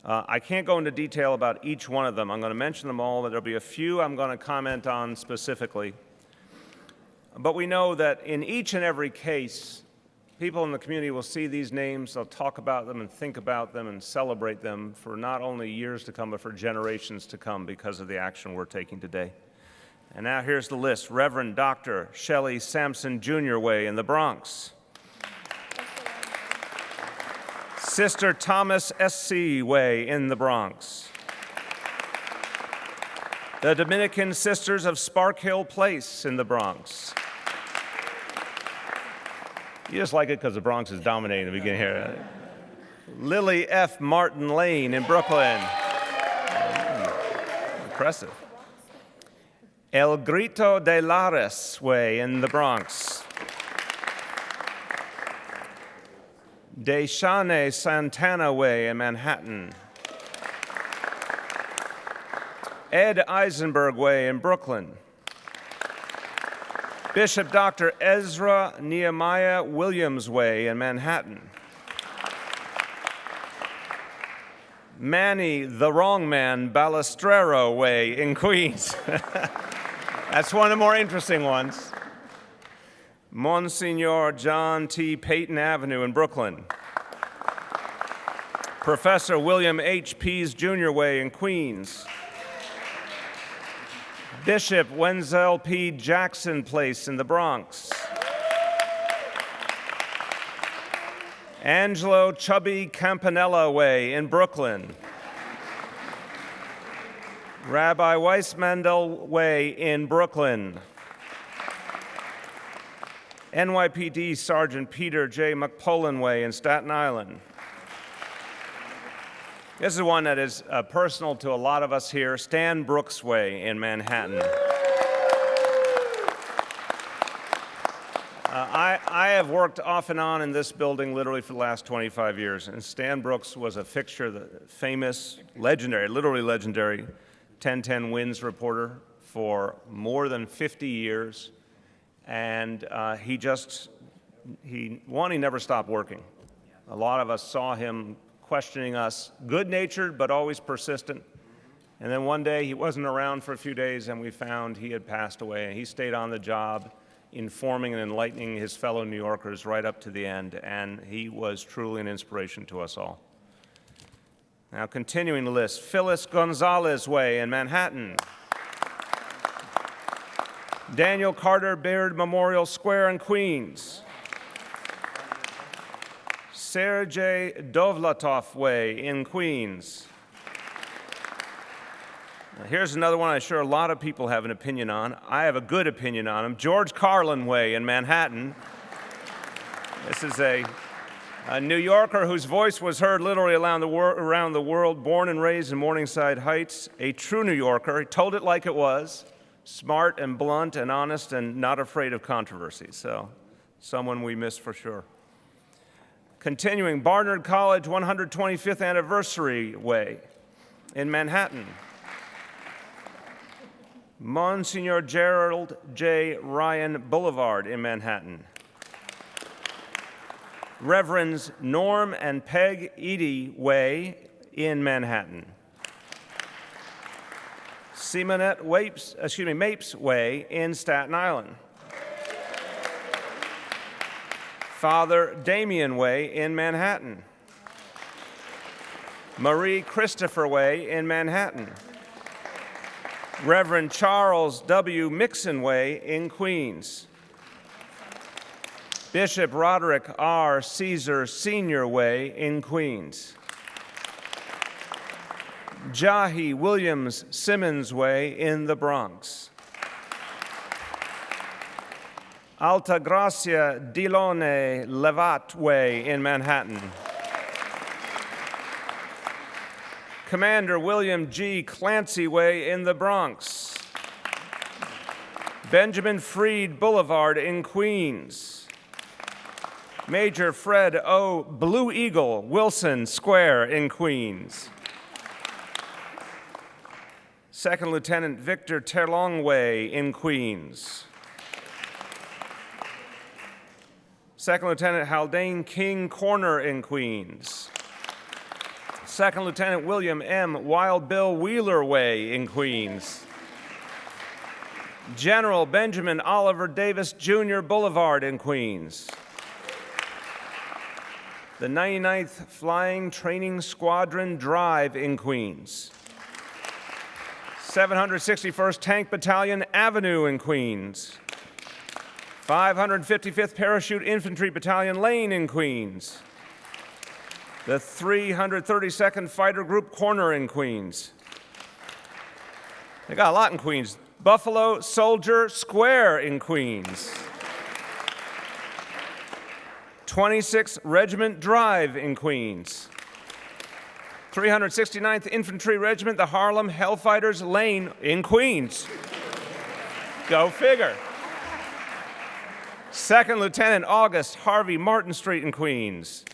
I can't go into detail about each one of them. I'm going to mention them all, but there'll be a few I'm going to comment on specifically. But we know that in each and every case, people in the community will see these names, they'll talk about them and think about them and celebrate them for not only years to come, but for generations to come because of the action we're taking today. And now here's the list. Reverend Dr. Shelley Sampson Jr. Way in the Bronx. Sister Thomas S.C. Way in the Bronx. The Dominican Sisters of Sparkill Place in the Bronx. You just like it because the Bronx is dominating the beginning here. Lily F. Martin Lane in Brooklyn. Impressive. El Grito de Lares Way in the Bronx. Deshane Santana Way in Manhattan. Ed Eisenberg Way in Brooklyn. Bishop Dr. Ezra Nehemiah Williams Way in Manhattan. Manny the Wrong Man Balestrero Way in Queens. That's one of the more interesting ones. Monsignor John T. Payton Avenue in Brooklyn. Professor William H. Pease Jr. Way in Queens. Bishop Wenzel P. Jackson Place in the Bronx. Angelo Chubby Campanella Way in Brooklyn. Rabbi Weissmandl Way in Brooklyn. NYPD Sergeant Peter J. McPolin Way in Staten Island. This is one that is personal to a lot of us here, Stan Brooks Way in Manhattan. I have worked off and on in this building literally for the last 25 years, and Stan Brooks was a fixture, the famous, legendary, literally legendary 1010 Wins reporter for more than 50 years, and he never stopped working. A lot of us saw him questioning us, good-natured but always persistent. And then one day he wasn't around for a few days and we found he had passed away, and he stayed on the job informing and enlightening his fellow New Yorkers right up to the end, and he was truly an inspiration to us all. Now continuing the list, Phyllis Gonzalez Way in Manhattan. Daniel Carter Baird Memorial Square in Queens. Sergei Dovlatov Way in Queens. Now, here's another one I'm sure a lot of people have an opinion on. I have a good opinion on him. George Carlin Way in Manhattan. This is a New Yorker whose voice was heard literally around the world, born and raised in Morningside Heights, a true New Yorker. He told it like it was, smart and blunt and honest and not afraid of controversy. So someone we miss for sure. Continuing, Barnard College 125th Anniversary Way in Manhattan. Monsignor Gerald J. Ryan Boulevard in Manhattan. Reverends Norm and Peg Eady Way in Manhattan. Simonette Mapes Way in Staten Island. Father Damien Way in Manhattan. Marie Christopher Way in Manhattan. Reverend Charles W. Mixon Way in Queens. Bishop Roderick R. Caesar Sr. Way in Queens. Jahi Williams Simmons Way in the Bronx. Altagracia Dilone Levat Way in Manhattan. Commander William G. Clancy Way in the Bronx. Benjamin Freed Boulevard in Queens. Major Fred O. Blue Eagle Wilson Square in Queens. Second Lieutenant Victor Terlong Way in Queens. Second Lieutenant Haldane King Corner in Queens. Second Lieutenant William M. Wild Bill Wheeler Way in Queens. General Benjamin Oliver Davis Jr. Boulevard in Queens. The 99th Flying Training Squadron Drive in Queens. 761st Tank Battalion Avenue in Queens. 555th Parachute Infantry Battalion Lane in Queens. The 332nd Fighter Group Corner in Queens. They got a lot in Queens. Buffalo Soldier Square in Queens. 26th Regiment Drive in Queens. 369th Infantry Regiment, the Harlem Hellfighters Lane in Queens. Go figure. Second Lieutenant August Harvey Martin Street in Queens.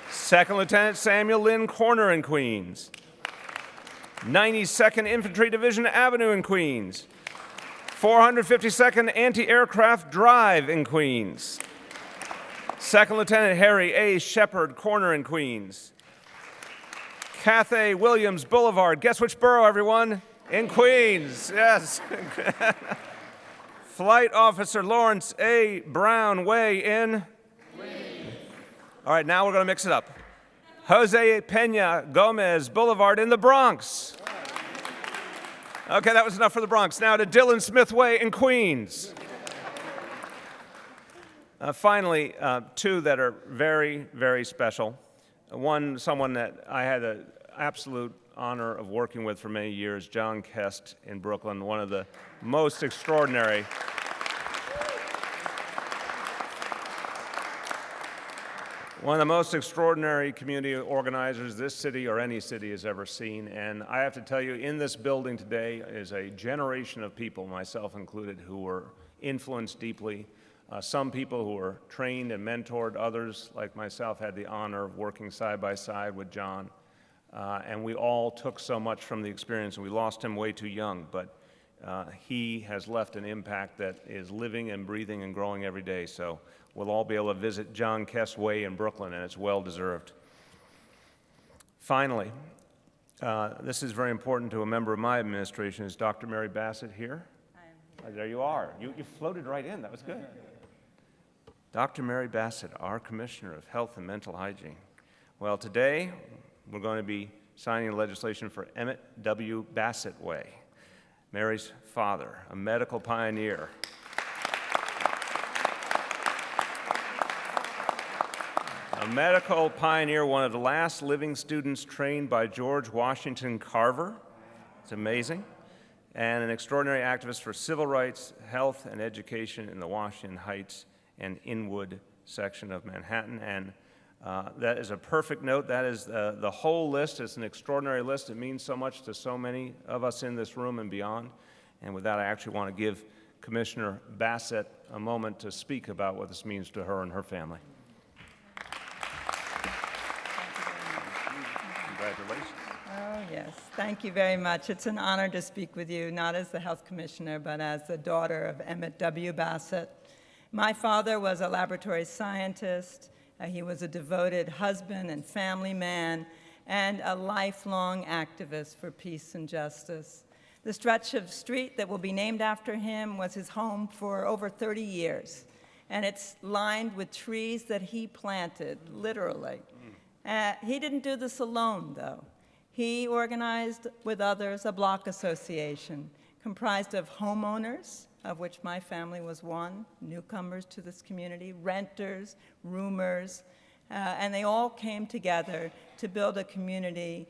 Second Lieutenant Samuel Lynn Corner in Queens. 92nd Infantry Division Avenue in Queens. 452nd Anti-Aircraft Drive in Queens. Second Lieutenant Harry A. Shepard Corner in Queens. Cathay Williams Boulevard. Guess which borough, everyone? In Queens, yes. Flight Officer Lawrence A. Brown Way in Queens. All right, now we're going to mix it up. Jose Pena Gomez Boulevard in the Bronx. Okay, that was enough for the Bronx. Now to Dylan Smith Way in Queens. Finally, two that are very, very special. One, someone that I had the absolute honor of working with for many years, Jon Kest in Brooklyn, one of the most extraordinary community organizers this city or any city has ever seen. And I have to tell you, in this building today is a generation of people, myself included, who were influenced deeply. Some people who were trained and mentored, others, like myself, had the honor of working side by side with Jon. And we all took so much from the experience, and we lost him way too young, but he has left an impact that is living and breathing and growing every day. So we'll all be able to visit Jon Kest Way in Brooklyn, and it's well-deserved. Finally, this is very important to a member of my administration. Is Dr. Mary Bassett here? I am here. There you are. You floated right in. That was good. Dr. Mary Bassett, our Commissioner of Health and Mental Hygiene. Well, today we're going to be signing legislation for Emmett W. Bassett Way, Mary's father, a medical pioneer. A medical pioneer, one of the last living students trained by George Washington Carver. It's amazing. And an extraordinary activist for civil rights, health, and education in the Washington Heights and Inwood section of Manhattan. And that is a perfect note. That is the whole list. It's an extraordinary list. It means so much to so many of us in this room and beyond. And with that, I actually want to give Commissioner Bassett a moment to speak about what this means to her and her family. Congratulations. Oh, yes. Thank you very much. It's an honor to speak with you, not as the health commissioner, but as the daughter of Emmett W. Bassett. My father was a laboratory scientist. He was a devoted husband and family man and a lifelong activist for peace and justice. The stretch of street that will be named after him was his home for over 30 years, and it's lined with trees that he planted, literally. He didn't do this alone, though. He organized with others a block association comprised of homeowners of which my family was one, newcomers to this community, renters, roomers, and they all came together to build a community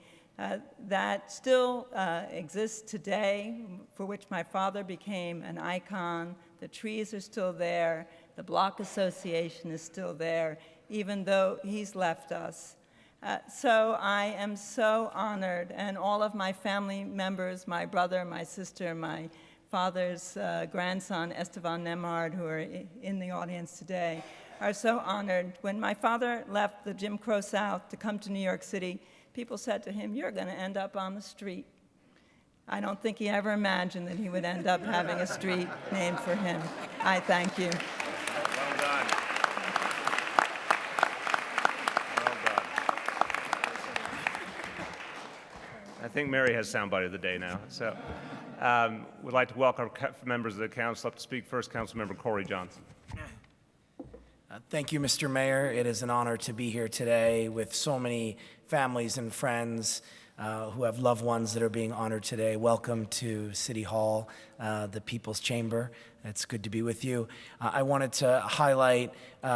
that still exists today, for which my father became an icon. The trees are still there. The Block Association is still there, even though he's left us. So I am so honored, and all of my family members, my brother, my sister, my father's grandson, Esteban Nemard, who are in the audience today, are so honored. When my father left the Jim Crow South to come to New York City, people said to him, "You're going to end up on the street." I don't think he ever imagined that he would end up having a street named for him. I thank you. Well done. Well done. I think Mary has soundbite of the day now. So we'd like to welcome members of the council up to speak. First, Councilmember Corey Johnson. Thank you, Mr. Mayor. It is an honor to be here today with so many families and friends who have loved ones that are being honored today. Welcome to City Hall, the People's Chamber. It's good to be with you. I wanted to highlight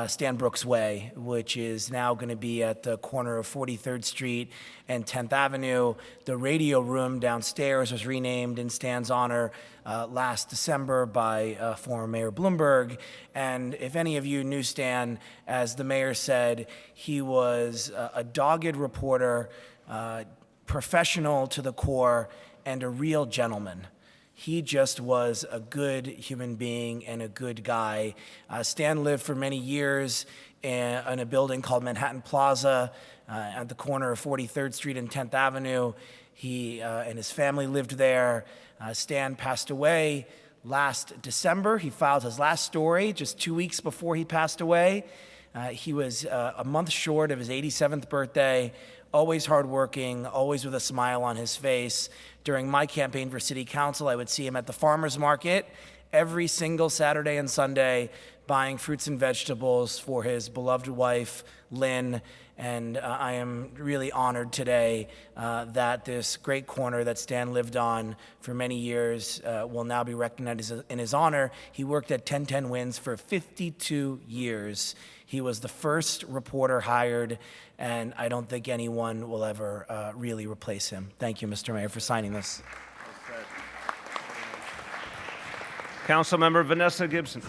Stan Brooks Way, which is now going to be at the corner of 43rd Street and 10th Avenue. The radio room downstairs was renamed in Stan's honor last December by former Mayor Bloomberg. And if any of you knew Stan, as the mayor said, he was a dogged reporter, professional to the core, and a real gentleman. He just was a good human being and a good guy. Stan lived for many years in a building called Manhattan Plaza at the corner of 43rd Street and 10th Avenue. He and his family lived there. Stan passed away last December. He filed his last story just 2 weeks before he passed away. He was a month short of his 87th birthday, always hardworking, always with a smile on his face. During my campaign for city council, I would see him at the farmer's market every single Saturday and Sunday buying fruits and vegetables for his beloved wife, Lynn. And I am really honored today that this great corner that Stan lived on for many years will now be recognized in his honor. He worked at 1010 Winds for 52 years. He was the first reporter hired, and I don't think anyone will ever really replace him. Thank you, Mr. Mayor, for signing this. Councilmember Vanessa Gibson.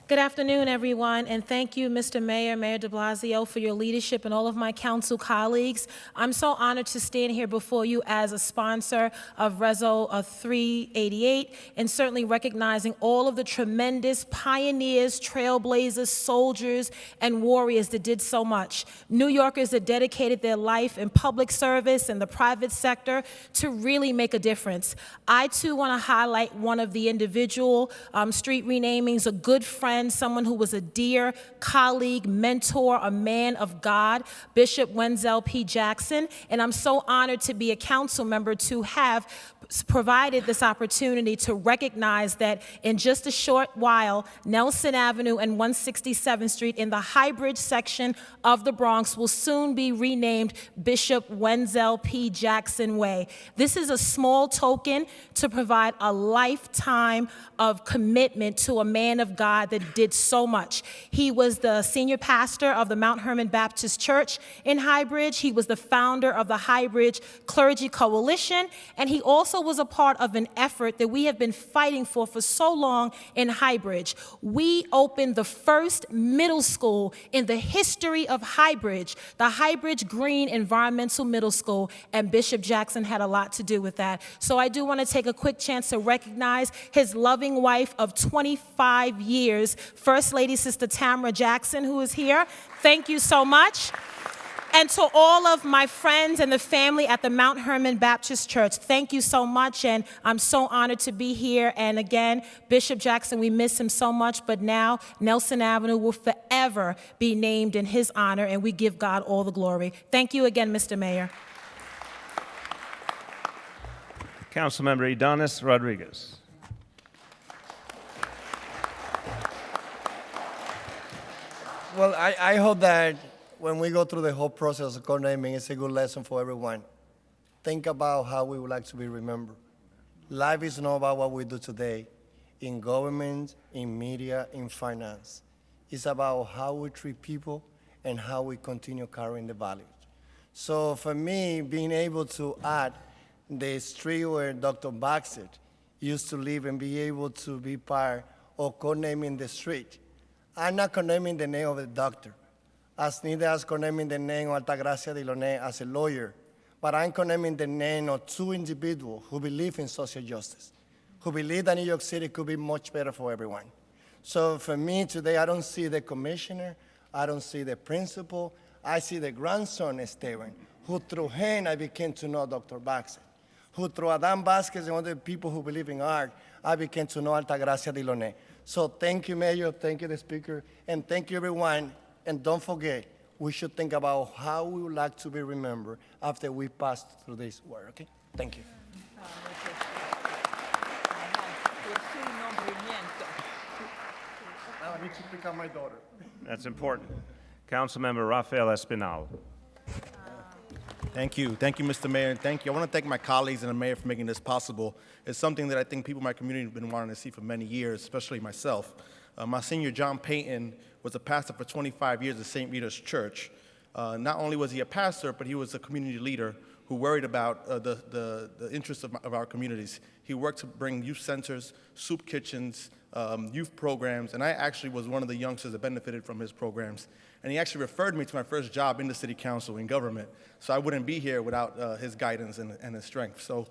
Good afternoon, everyone, and thank you, Mr. Mayor, Mayor de Blasio, for your leadership and all of my council colleagues. I'm so honored to stand here before you as a sponsor of Reso 388, and certainly recognizing all of the tremendous pioneers, trailblazers, soldiers, and warriors that did so much. New Yorkers that dedicated their life in public service and the private sector to really make a difference. I, too, want to highlight one of the individual street renamings, a good friend, someone who was a dear colleague, mentor, a man of God, Bishop Wenzel P. Jackson. And I'm so honored to be a council member to have provided this opportunity to recognize that in just a short while, Nelson Avenue and 167th Street in the Highbridge section of the Bronx will soon be renamed Bishop Wenzel P. Jackson Way. This is a small token to provide a lifetime of commitment to a man of God that did so much. He was the senior pastor of the Mount Hermon Baptist Church in Highbridge. He was the founder of the Highbridge Clergy Coalition, and he also was a part of an effort that we have been fighting for so long in Highbridge. We opened the first middle school in the history of Highbridge, the Highbridge Green Environmental Middle School, and Bishop Jackson had a lot to do with that. So I do want to take a quick chance to recognize his loving wife of 25 years, First Lady Sister Tamara Jackson, who is here. Thank you so much. And to all of my friends and the family at the Mount Hermon Baptist Church, thank you so much, and I'm so honored to be here. And again, Bishop Jackson, we miss him so much, but now Nelson Avenue will forever be named in his honor, and we give God all the glory. Thank you again, Mr. Mayor. Councilmember Adonis Rodriguez. Well, I hope that when we go through the whole process of codenaming, it's a good lesson for everyone. Think about how we would like to be remembered. life is not about what we do today in government, in media, in finance. It's about how we treat people and how we continue carrying the values. So for me, being able to add the street where Dr. Baxter used to live and be able to be part of co-naming the street. I'm not condemning the name of the doctor, as neither as condemning the name of Altagracia Diloné as a lawyer, but I'm condemning the name of two individuals who believe in social justice, who believe that New York City could be much better for everyone. So for me today, I don't see the commissioner, I don't see the principal, I see the grandson, Esteban, who through him I became to know Dr. Baxter, who through Adam Vasquez and other people who believe in art, I became to know Altagracia Diloné. So thank you, Mayor, thank you, the Speaker, and thank you, everyone. And don't forget, we should think about how we would like to be remembered after we pass through this work, okay? Thank you. I need to pick up my daughter. That's important. Councilmember Rafael Espinal. Thank you, Mr. Mayor, and thank you. I want to thank my colleagues and the mayor for making this possible. It's something that I think people in my community have been wanting to see for many years, especially myself. My senior, John Payton, was a pastor for 25 years at St. Rita's Church. Not only was he a pastor, but he was a community leader who worried about the interests of our communities. He worked to bring youth centers, soup kitchens, youth programs, and I actually was one of the youngsters that benefited from his programs. And he actually referred me to my first job in the city council in government, so I wouldn't be here without his guidance and his strength. So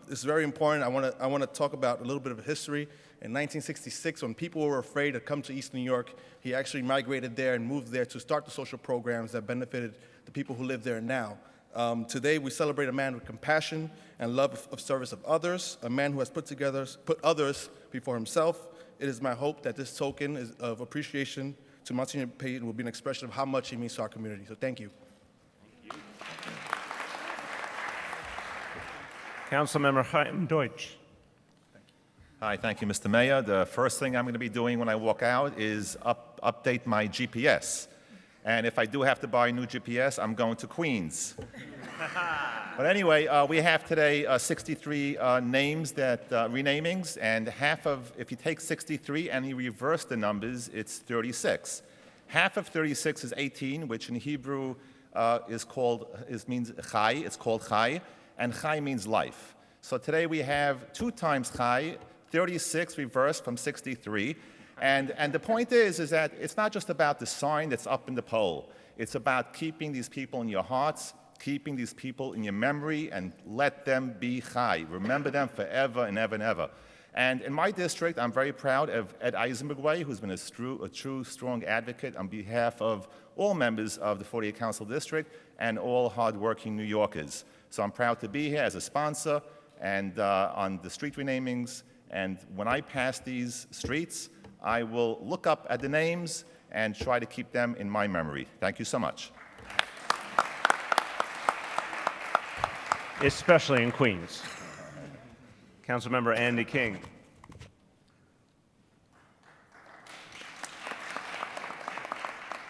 it's very important. I want to talk about a little bit of history. In 1966, when people were afraid to come to East New York, he actually migrated there and moved there to start the social programs that benefited the people who live there now. Today, we celebrate a man with compassion and love of service of others, a man who has put others before himself. It is my hope that this token of appreciation to Monsignor Payton will be an expression of how much he means to our community. So thank you. Councilmember Chaim Deutsch. Hi, thank you, Mr. Mayor. The first thing I'm going to be doing when I walk out is update my GPS. And if I do have to buy a new GPS, I'm going to Queens. But anyway, we have today 63 names renamings, and half of, if you take 63 and you reverse the numbers, it's 36. Half of 36 is 18, which in Hebrew means chai. It's called chai, and chai means life. So today we have 2 times chai, 36 reversed from 63. And the point is that it's not just about the sign that's up in the pole. It's about keeping these people in your hearts, keeping these people in your memory, and let them be chai. Remember them forever and ever and ever. And in my district, I'm very proud of Ed Eisenberg, who's been a true, strong advocate on behalf of all members of the 48 Council District and all hardworking New Yorkers. So I'm proud to be here as a sponsor and on the street renamings. And when I pass these streets, I will look up at the names and try to keep them in my memory. Thank you so much. Especially in Queens. Councilmember Andy King.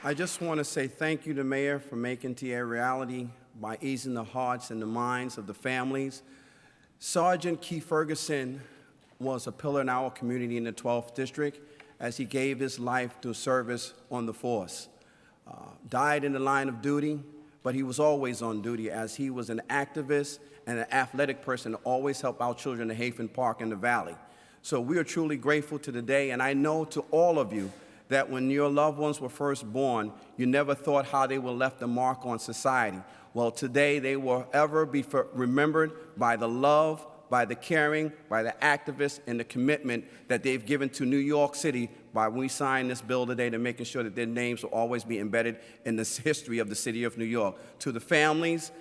I just want to say thank you to Mayor for making TA a reality by easing the hearts and the minds of the families. Sergeant Keith Ferguson was a pillar in our community in the 12th District as he gave his life to service on the force. Died in the line of duty, but he was always on duty as he was an activist and an athletic person to always help our children at Hafen Park in the Valley. So we are truly grateful to the day, and I know to all of you that when your loved ones were first born, you never thought how they would left a mark on society. Well, today they will ever be remembered by the love, by the caring, by the activists, and the commitment that they've given to New York City by when we signed this bill today to making sure that their names will always be embedded in the history of the city of New York. To the families,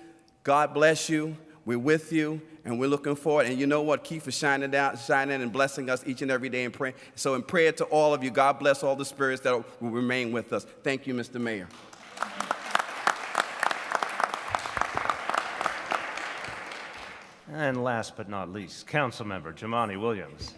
God bless you. We're with you, and we're looking forward. And you know what? Keith is shining and blessing us each and every day in prayer. So in prayer to all of you, God bless all the spirits that will remain with us. Thank you, Mr. Mayor. And last but not least, Councilmember Jumaane Williams.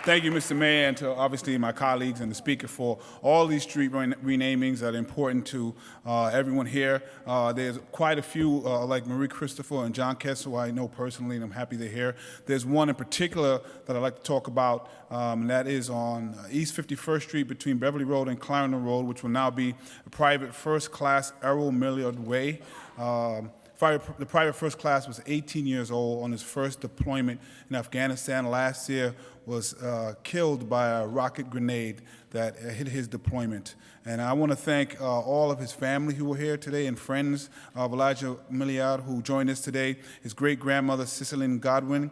Thank you, Mr. Mayor, and to obviously my colleagues and the speaker for all these street renamings that are important to everyone here. There's quite a few, like Marie Christopher and Jon Kest, who I know personally, and I'm happy they're here. There's one in particular that I'd like to talk about, and that is on East 51st Street between Beverly Road and Clarendon Road, which will now be a private first-class Errol Milliard Way. The private first class was 18 years old on his first deployment in Afghanistan. Last year was killed by a rocket grenade that hit his deployment. And I want to thank all of his family who were here today and friends of Elijah Milliard who joined us today. His great-grandmother, Cicely Gooding,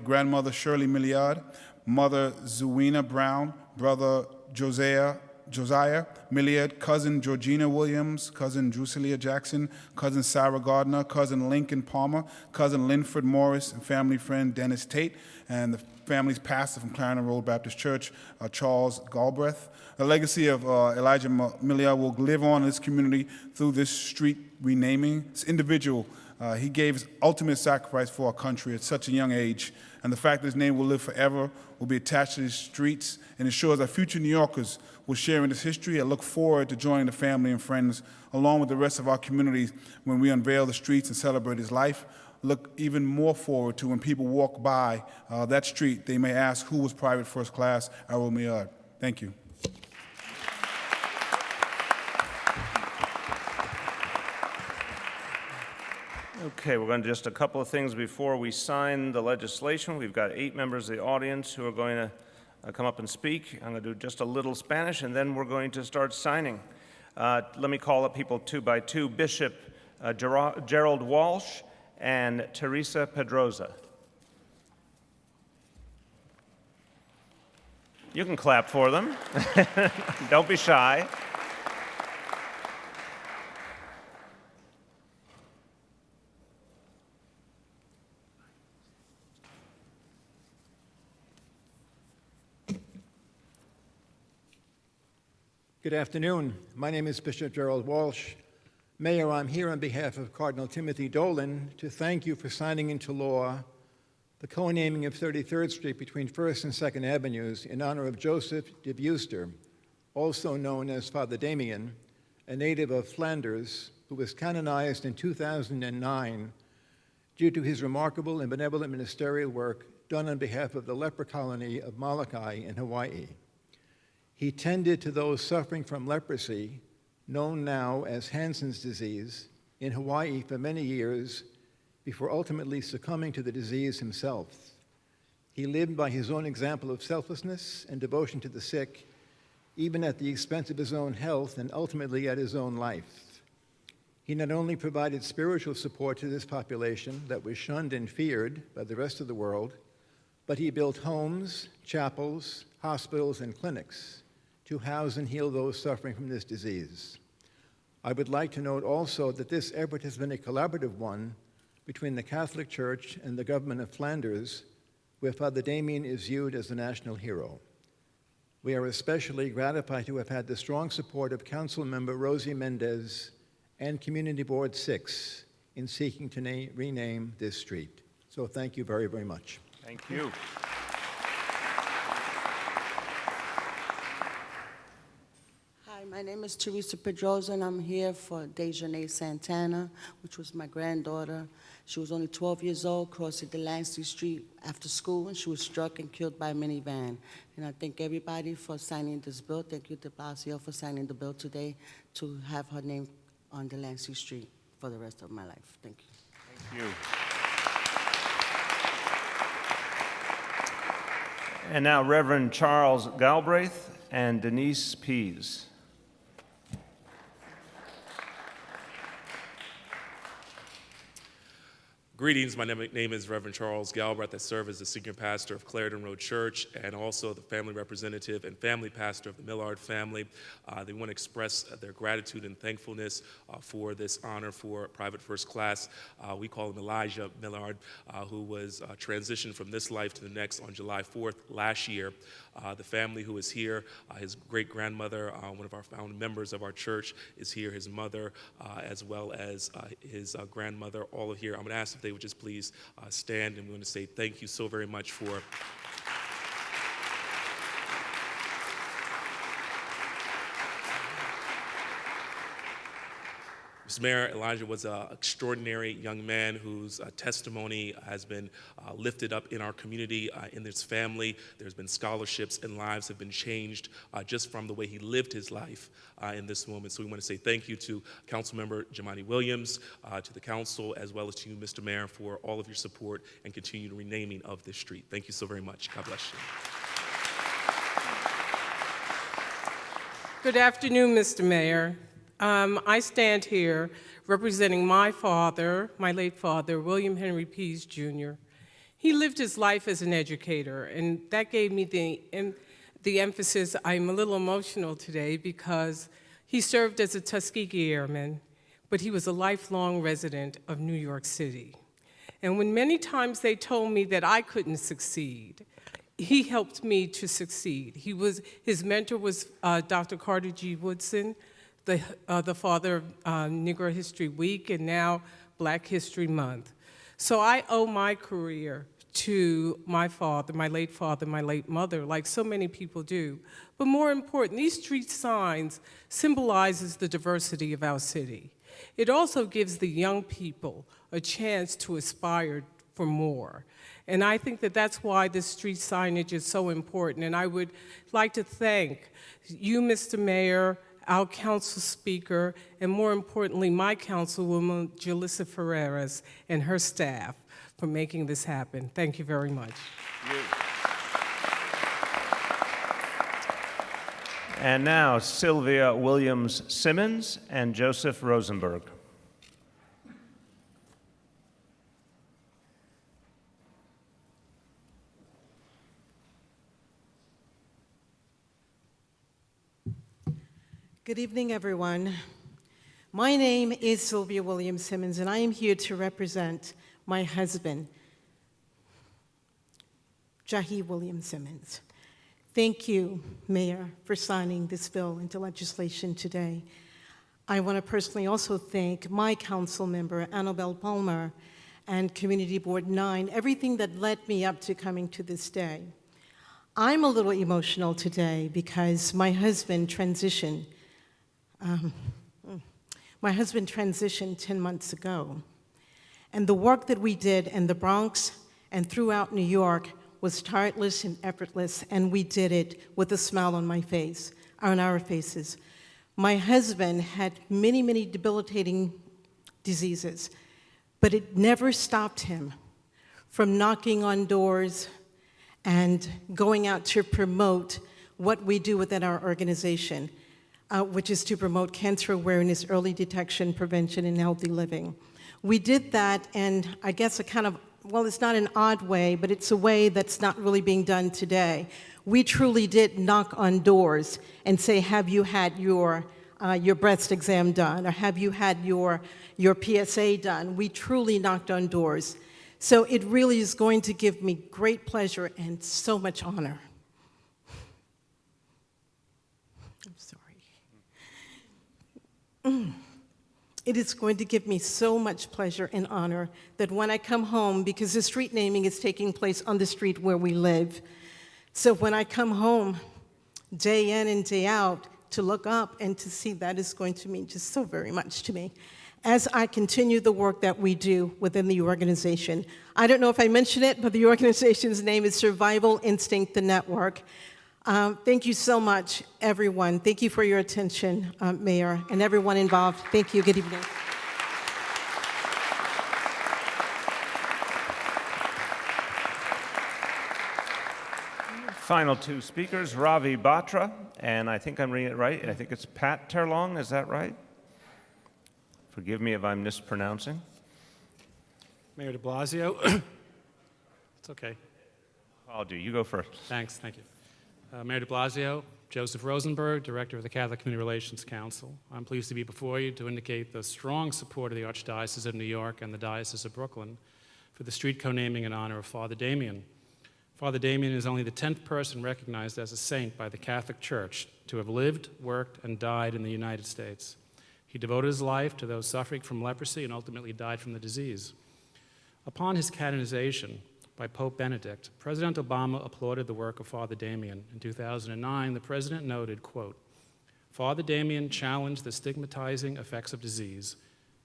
grandmother Shirley Milliard, mother Zuena Brown, brother Josiah Milliard, cousin Georgina Williams, cousin Drusilia Jackson, cousin Sarah Gardner, cousin Lincoln Palmer, cousin Linford Morris, and family friend Dennis Tate, and the family's pastor from Clarendon Road Baptist Church, Charles Galbraith. The legacy of Elijah Milliard will live on in this community through this street renaming. This individual, he gave his ultimate sacrifice for our country at such a young age, and the fact that his name will live forever will be attached to these streets and ensures that future New Yorkers will share in this history. I look forward to joining the family and friends along with the rest of our community when we unveil the streets and celebrate his life. Look even more forward to when people walk by that street, they may ask who was Private First Class Errol Milliard. Thank you. Okay, we're going to just a couple of things before we sign the legislation. We've got 8 members of the audience who are going to come up and speak. I'm going to do just a little Spanish, and then we're going to start signing. Let me call up people 2 by 2. Bishop Gerald Walsh and Teresa Pedroza. You can clap for them. Don't be shy. Good afternoon. My name is Bishop Gerald Walsh. Mayor, I'm here on behalf of Cardinal Timothy Dolan to thank you for signing into law the co-naming of 33rd Street between 1st and 2nd Avenues in honor of Joseph de Buster, also known as Father Damien, a native of Flanders who was canonized in 2009 due to his remarkable and benevolent ministerial work done on behalf of the leper colony of Molokai in Hawaii. He tended to those suffering from leprosy, known now as Hansen's disease, in Hawaii for many years before ultimately succumbing to the disease himself. He lived by his own example of selflessness and devotion to the sick, even at the expense of his own health and ultimately at his own life. He not only provided spiritual support to this population that was shunned and feared by the rest of the world, but he built homes, chapels, hospitals, and clinics to house and heal those suffering from this disease. I would like to note also that this effort has been a collaborative one between the Catholic Church and the government of Flanders, where Father Damien is viewed as a national hero. We are especially gratified to have had the strong support of Council Member Rosie Mendez and Community Board 6 in seeking to rename this street. So thank you very, very much. Thank you. Hi, my name is Teresa Pedroza, and I'm here for Dejanay Santana, which was my granddaughter. She was only 12 years old, crossing Delancey Street after school, and she was struck and killed by a minivan. And I thank everybody for signing this bill. Thank you to Blasio for signing the bill today to have her name on Delancey Street for the rest of my life. Thank you. Thank you. And now Reverend Charles Galbraith and Denise Pease. Greetings, my name is Reverend Charles Galbraith. I serve as the senior pastor of Clarendon Road Church and also the family representative and family pastor of the Millard family. They want to express their gratitude and thankfulness for this honor for Private First Class. We call him Elijah Millard, who was transitioned from this life to the next on July 4th last year. The family who is here, his great-grandmother, one of our founding members of our church, is here, his mother, as well as his grandmother, all are here. I'm going to ask if they they would just please stand, and we want to say thank you so very much for Mr. Mayor, Elijah was an extraordinary young man whose testimony has been lifted up in our community, in his family. There's been scholarships and lives have been changed just from the way he lived his life in this moment. So we want to say thank you to Councilmember Jamani Williams, to the council, as well as to you, Mr. Mayor, for all of your support and continued renaming of this street. Thank you so very much. God bless you. Good afternoon, Mr. Mayor. I stand here representing my father, my late father, William Henry Pease, Jr. He lived his life as an educator, and that gave me the emphasis. I'm a little emotional today because he served as a Tuskegee Airman, but he was a lifelong resident of New York City. And when many times they told me that I couldn't succeed, he helped me to succeed. His mentor was Dr. Carter G. Woodson, the father of Negro History Week and now Black History Month. So I owe my career to my father, my late mother, like so many people do. But more important, these street signs symbolizes the diversity of our city. It also gives the young people a chance to aspire for more. And I think that that's why this street signage is so important. And I would like to thank you, Mr. Mayor, our council speaker, and more importantly, my councilwoman, Julissa Ferreras, and her staff for making this happen. Thank you very much. And now, Sylvia Williams-Simmons and Joseph Rosenberg. Good evening, everyone. My name is Sylvia Williams-Simmons, and I am here to represent my husband, Jahi Williams-Simmons. Thank you, Mayor, for signing this bill into legislation today. I want to personally also thank my council member, Annabelle Palmer, and Community Board 9, everything that led me up to coming to this day. I'm a little emotional today because my husband transitioned 10 months ago. And the work that we did in the Bronx and throughout New York was tireless and effortless, and we did it with a smile on our faces. My husband had many, many debilitating diseases, but it never stopped him from knocking on doors and going out to promote what we do within our organization, which is to promote cancer awareness, early detection, prevention, and healthy living. We did that, and I guess it's not an odd way, but it's a way that's not really being done today. We truly did knock on doors and say, have you had your breast exam done, or have you had your PSA done? We truly knocked on doors. So it really is going to give me great pleasure and so much honor. I'm sorry. It is going to give me so much pleasure and honor that when I come home, because the street naming is taking place on the street where we live, so when I come home day in and day out to look up and to see, that is going to mean just so very much to me as I continue the work that we do within the organization. I don't know if I mentioned it, but the organization's name is Survival Instinct, the Network. Thank you so much, everyone. Thank you for your attention, Mayor, and everyone involved. Thank you. Good evening. Final two speakers, Ravi Batra, and I think I'm reading it right, and I think it's Pat Terlong, is that right? Forgive me if I'm mispronouncing. Mayor de Blasio. It's okay. I'll do. You go first. Thanks. Thank you. Mayor de Blasio, Joseph Rosenberg, Director of the Catholic Community Relations Council. I'm pleased to be before you to indicate the strong support of the Archdiocese of New York and the Diocese of Brooklyn for the street co-naming in honor of Father Damien. Father Damien is only the 10th person recognized as a saint by the Catholic Church to have lived, worked, and died in the United States. He devoted his life to those suffering from leprosy and ultimately died from the disease. Upon his canonization by Pope Benedict, President Obama applauded the work of Father Damien. In 2009, the president noted, quote, "Father Damien challenged the stigmatizing effects of disease,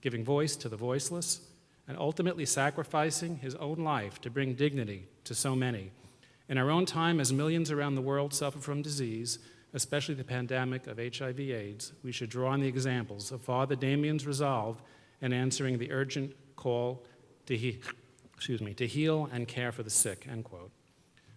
giving voice to the voiceless, and ultimately sacrificing his own life to bring dignity to so many. In our own time, as millions around the world suffer from disease, especially the pandemic of HIV/AIDS, we should draw on the examples of Father Damien's resolve in answering the urgent call to heal and care for the sick," end quote.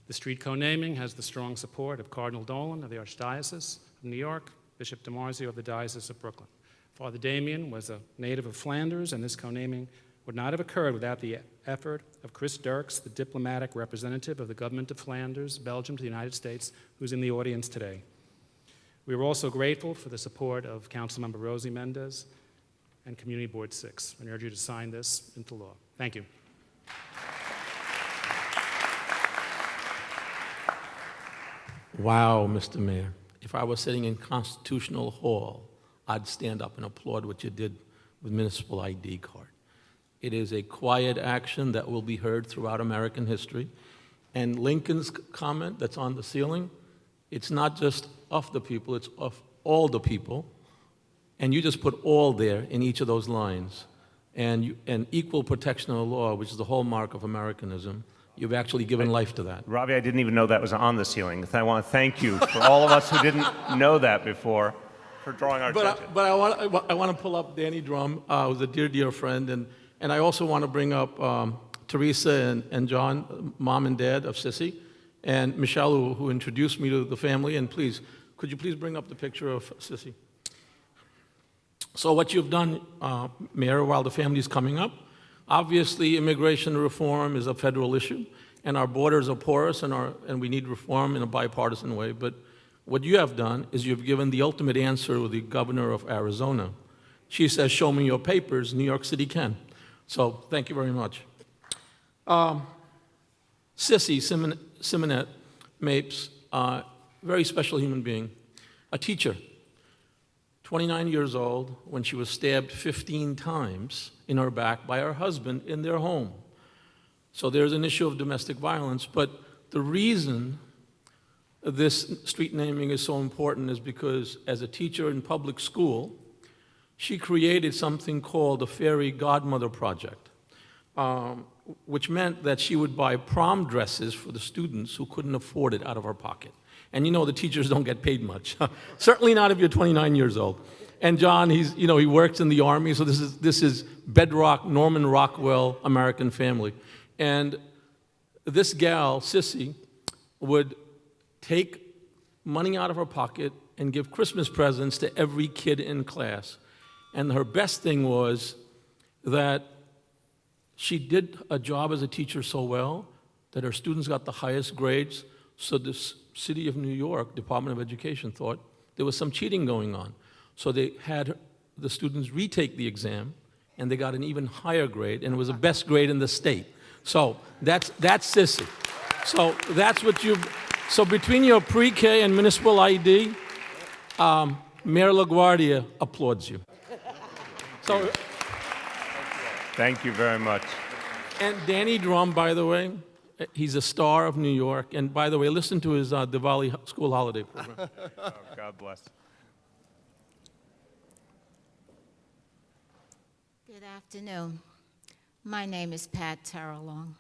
The street co-naming has the strong support of Cardinal Dolan of the Archdiocese of New York, Bishop DiMarzio of the Diocese of Brooklyn. Father Damien was a native of Flanders, and this co-naming would not have occurred without the effort of Chris Dirks, the diplomatic representative of the government of Flanders, Belgium to the United States, who's in the audience today. We were also grateful for the support of Councilmember Rosie Mendez and Community Board 6. I urge you to sign this into law. Thank you. Wow, Mr. Mayor. If I was sitting in Constitutional Hall, I'd stand up and applaud what you did with municipal ID card. It is a quiet action that will be heard throughout American history. And Lincoln's comment that's on the ceiling, it's not just of the people, it's of all the people. And you just put all there in each of those lines. And equal protection of the law, which is the hallmark of Americanism, you've actually given life to that. Robbie, I didn't even know that was on the ceiling. I want to thank you for all of us who didn't know that before for drawing our attention. But I want to pull up Danny Drum, who's a dear, dear friend. And I also want to bring up Teresa and John, mom and dad of Sissy, and Michelle, who introduced me to the family. And please, could you please bring up the picture of Sissy? So what you've done, Mayor, while the family's coming up, obviously immigration reform is a federal issue, and our borders are porous, and we need reform in a bipartisan way. But what you have done is you've given the ultimate answer with the governor of Arizona. She says, "Show me your papers, New York City can." So thank you very much. Sissy Simonette Mapes, very special human being, a teacher, 29 years old when she was stabbed 15 times in her back by her husband in their home. So there's an issue of domestic violence, but the reason this street naming is so important is because as a teacher in public school, she created something called the Fairy Godmother Project, which meant that she would buy prom dresses for the students who couldn't afford it out of her pocket. And you know the teachers don't get paid much, certainly not if you're 29 years old. And John, he works in the Army, so this is bedrock, Norman Rockwell American family. And this gal, Sissy, would take money out of her pocket and give Christmas presents to every kid in class. And her best thing was that she did a job as a teacher so well that her students got the highest grades, so the City of New York Department of Education thought there was some cheating going on. So they had the students retake the exam, and they got an even higher grade, and it was the best grade in the state. So that's Sissy. So that's what so between your pre-K and municipal ID, Mayor LaGuardia applauds you. So, thank you very much. And Danny Drum, by the way, he's a star of New York. And by the way, listen to his Diwali school holiday program. Oh, God bless. Good afternoon. My name is Pat Terrelong.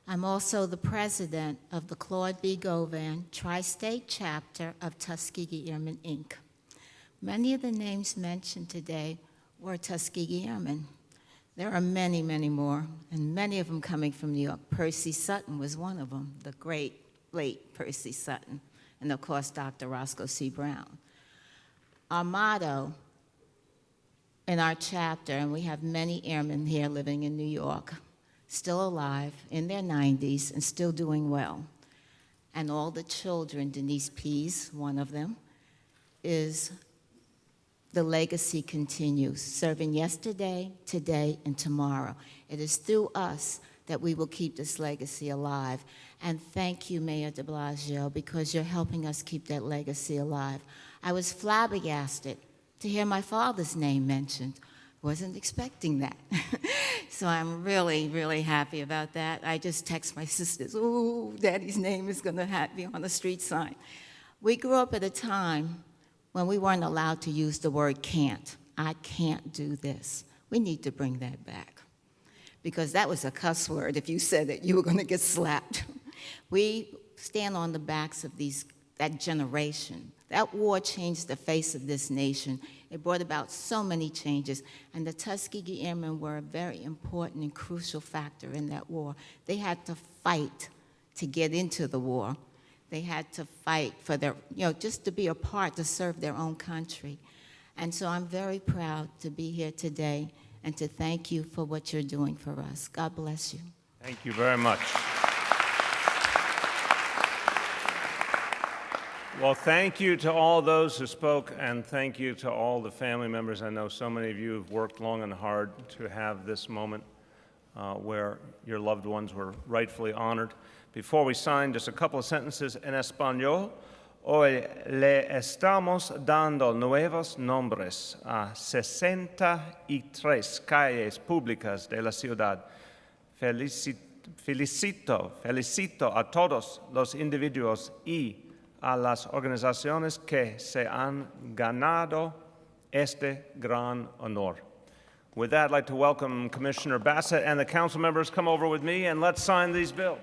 I'm also the president of the Claude B. Govan Tri-State Chapter of Tuskegee Airmen, Inc. Many of the names mentioned today were Tuskegee Airmen. There are many, many more, and many of them coming from New York. Percy Sutton was one of them, the great, late Percy Sutton, and of course, Dr. Roscoe C. Brown. Our motto in our chapter, and we have many airmen here living in New York, still alive, in their 90s, and still doing well. And all the children, Denise Pease, one of them, is the legacy continues, serving yesterday, today, and tomorrow. It is through us that we will keep this legacy alive. And thank you, Mayor de Blasio, because you're helping us keep that legacy alive. I was flabbergasted to hear my father's name mentioned, Wasn't expecting that. So I'm really, really happy about that. I just text my sisters, ooh, Daddy's name is gonna be on the street sign. We grew up at a time when we weren't allowed to use the word can't. I can't do this. We need to bring that back. Because that was a cuss word. If you said it, you were gonna get slapped. We stand on the backs of that generation. That war changed the face of this nation. It brought about so many changes, and the Tuskegee Airmen were a very important and crucial factor in that war. They had to fight to get into the war. They had to fight for their, just to be a part, to serve their own country. And so I'm very proud to be here today and to thank you for what you're doing for us. God bless you. Thank you very much. Well, thank you to all those who spoke, and thank you to all the family members. I know so many of you have worked long and hard to have this moment where your loved ones were rightfully honored. Before we sign, just a couple of sentences en español. Hoy le estamos dando nuevos nombres a 63 calles públicas de la ciudad. Felicito a todos los individuos y a las organizaciones que se han ganado este gran honor. With that, I'd like to welcome Commissioner Bassett and the council members. Come over with me and let's sign these bills.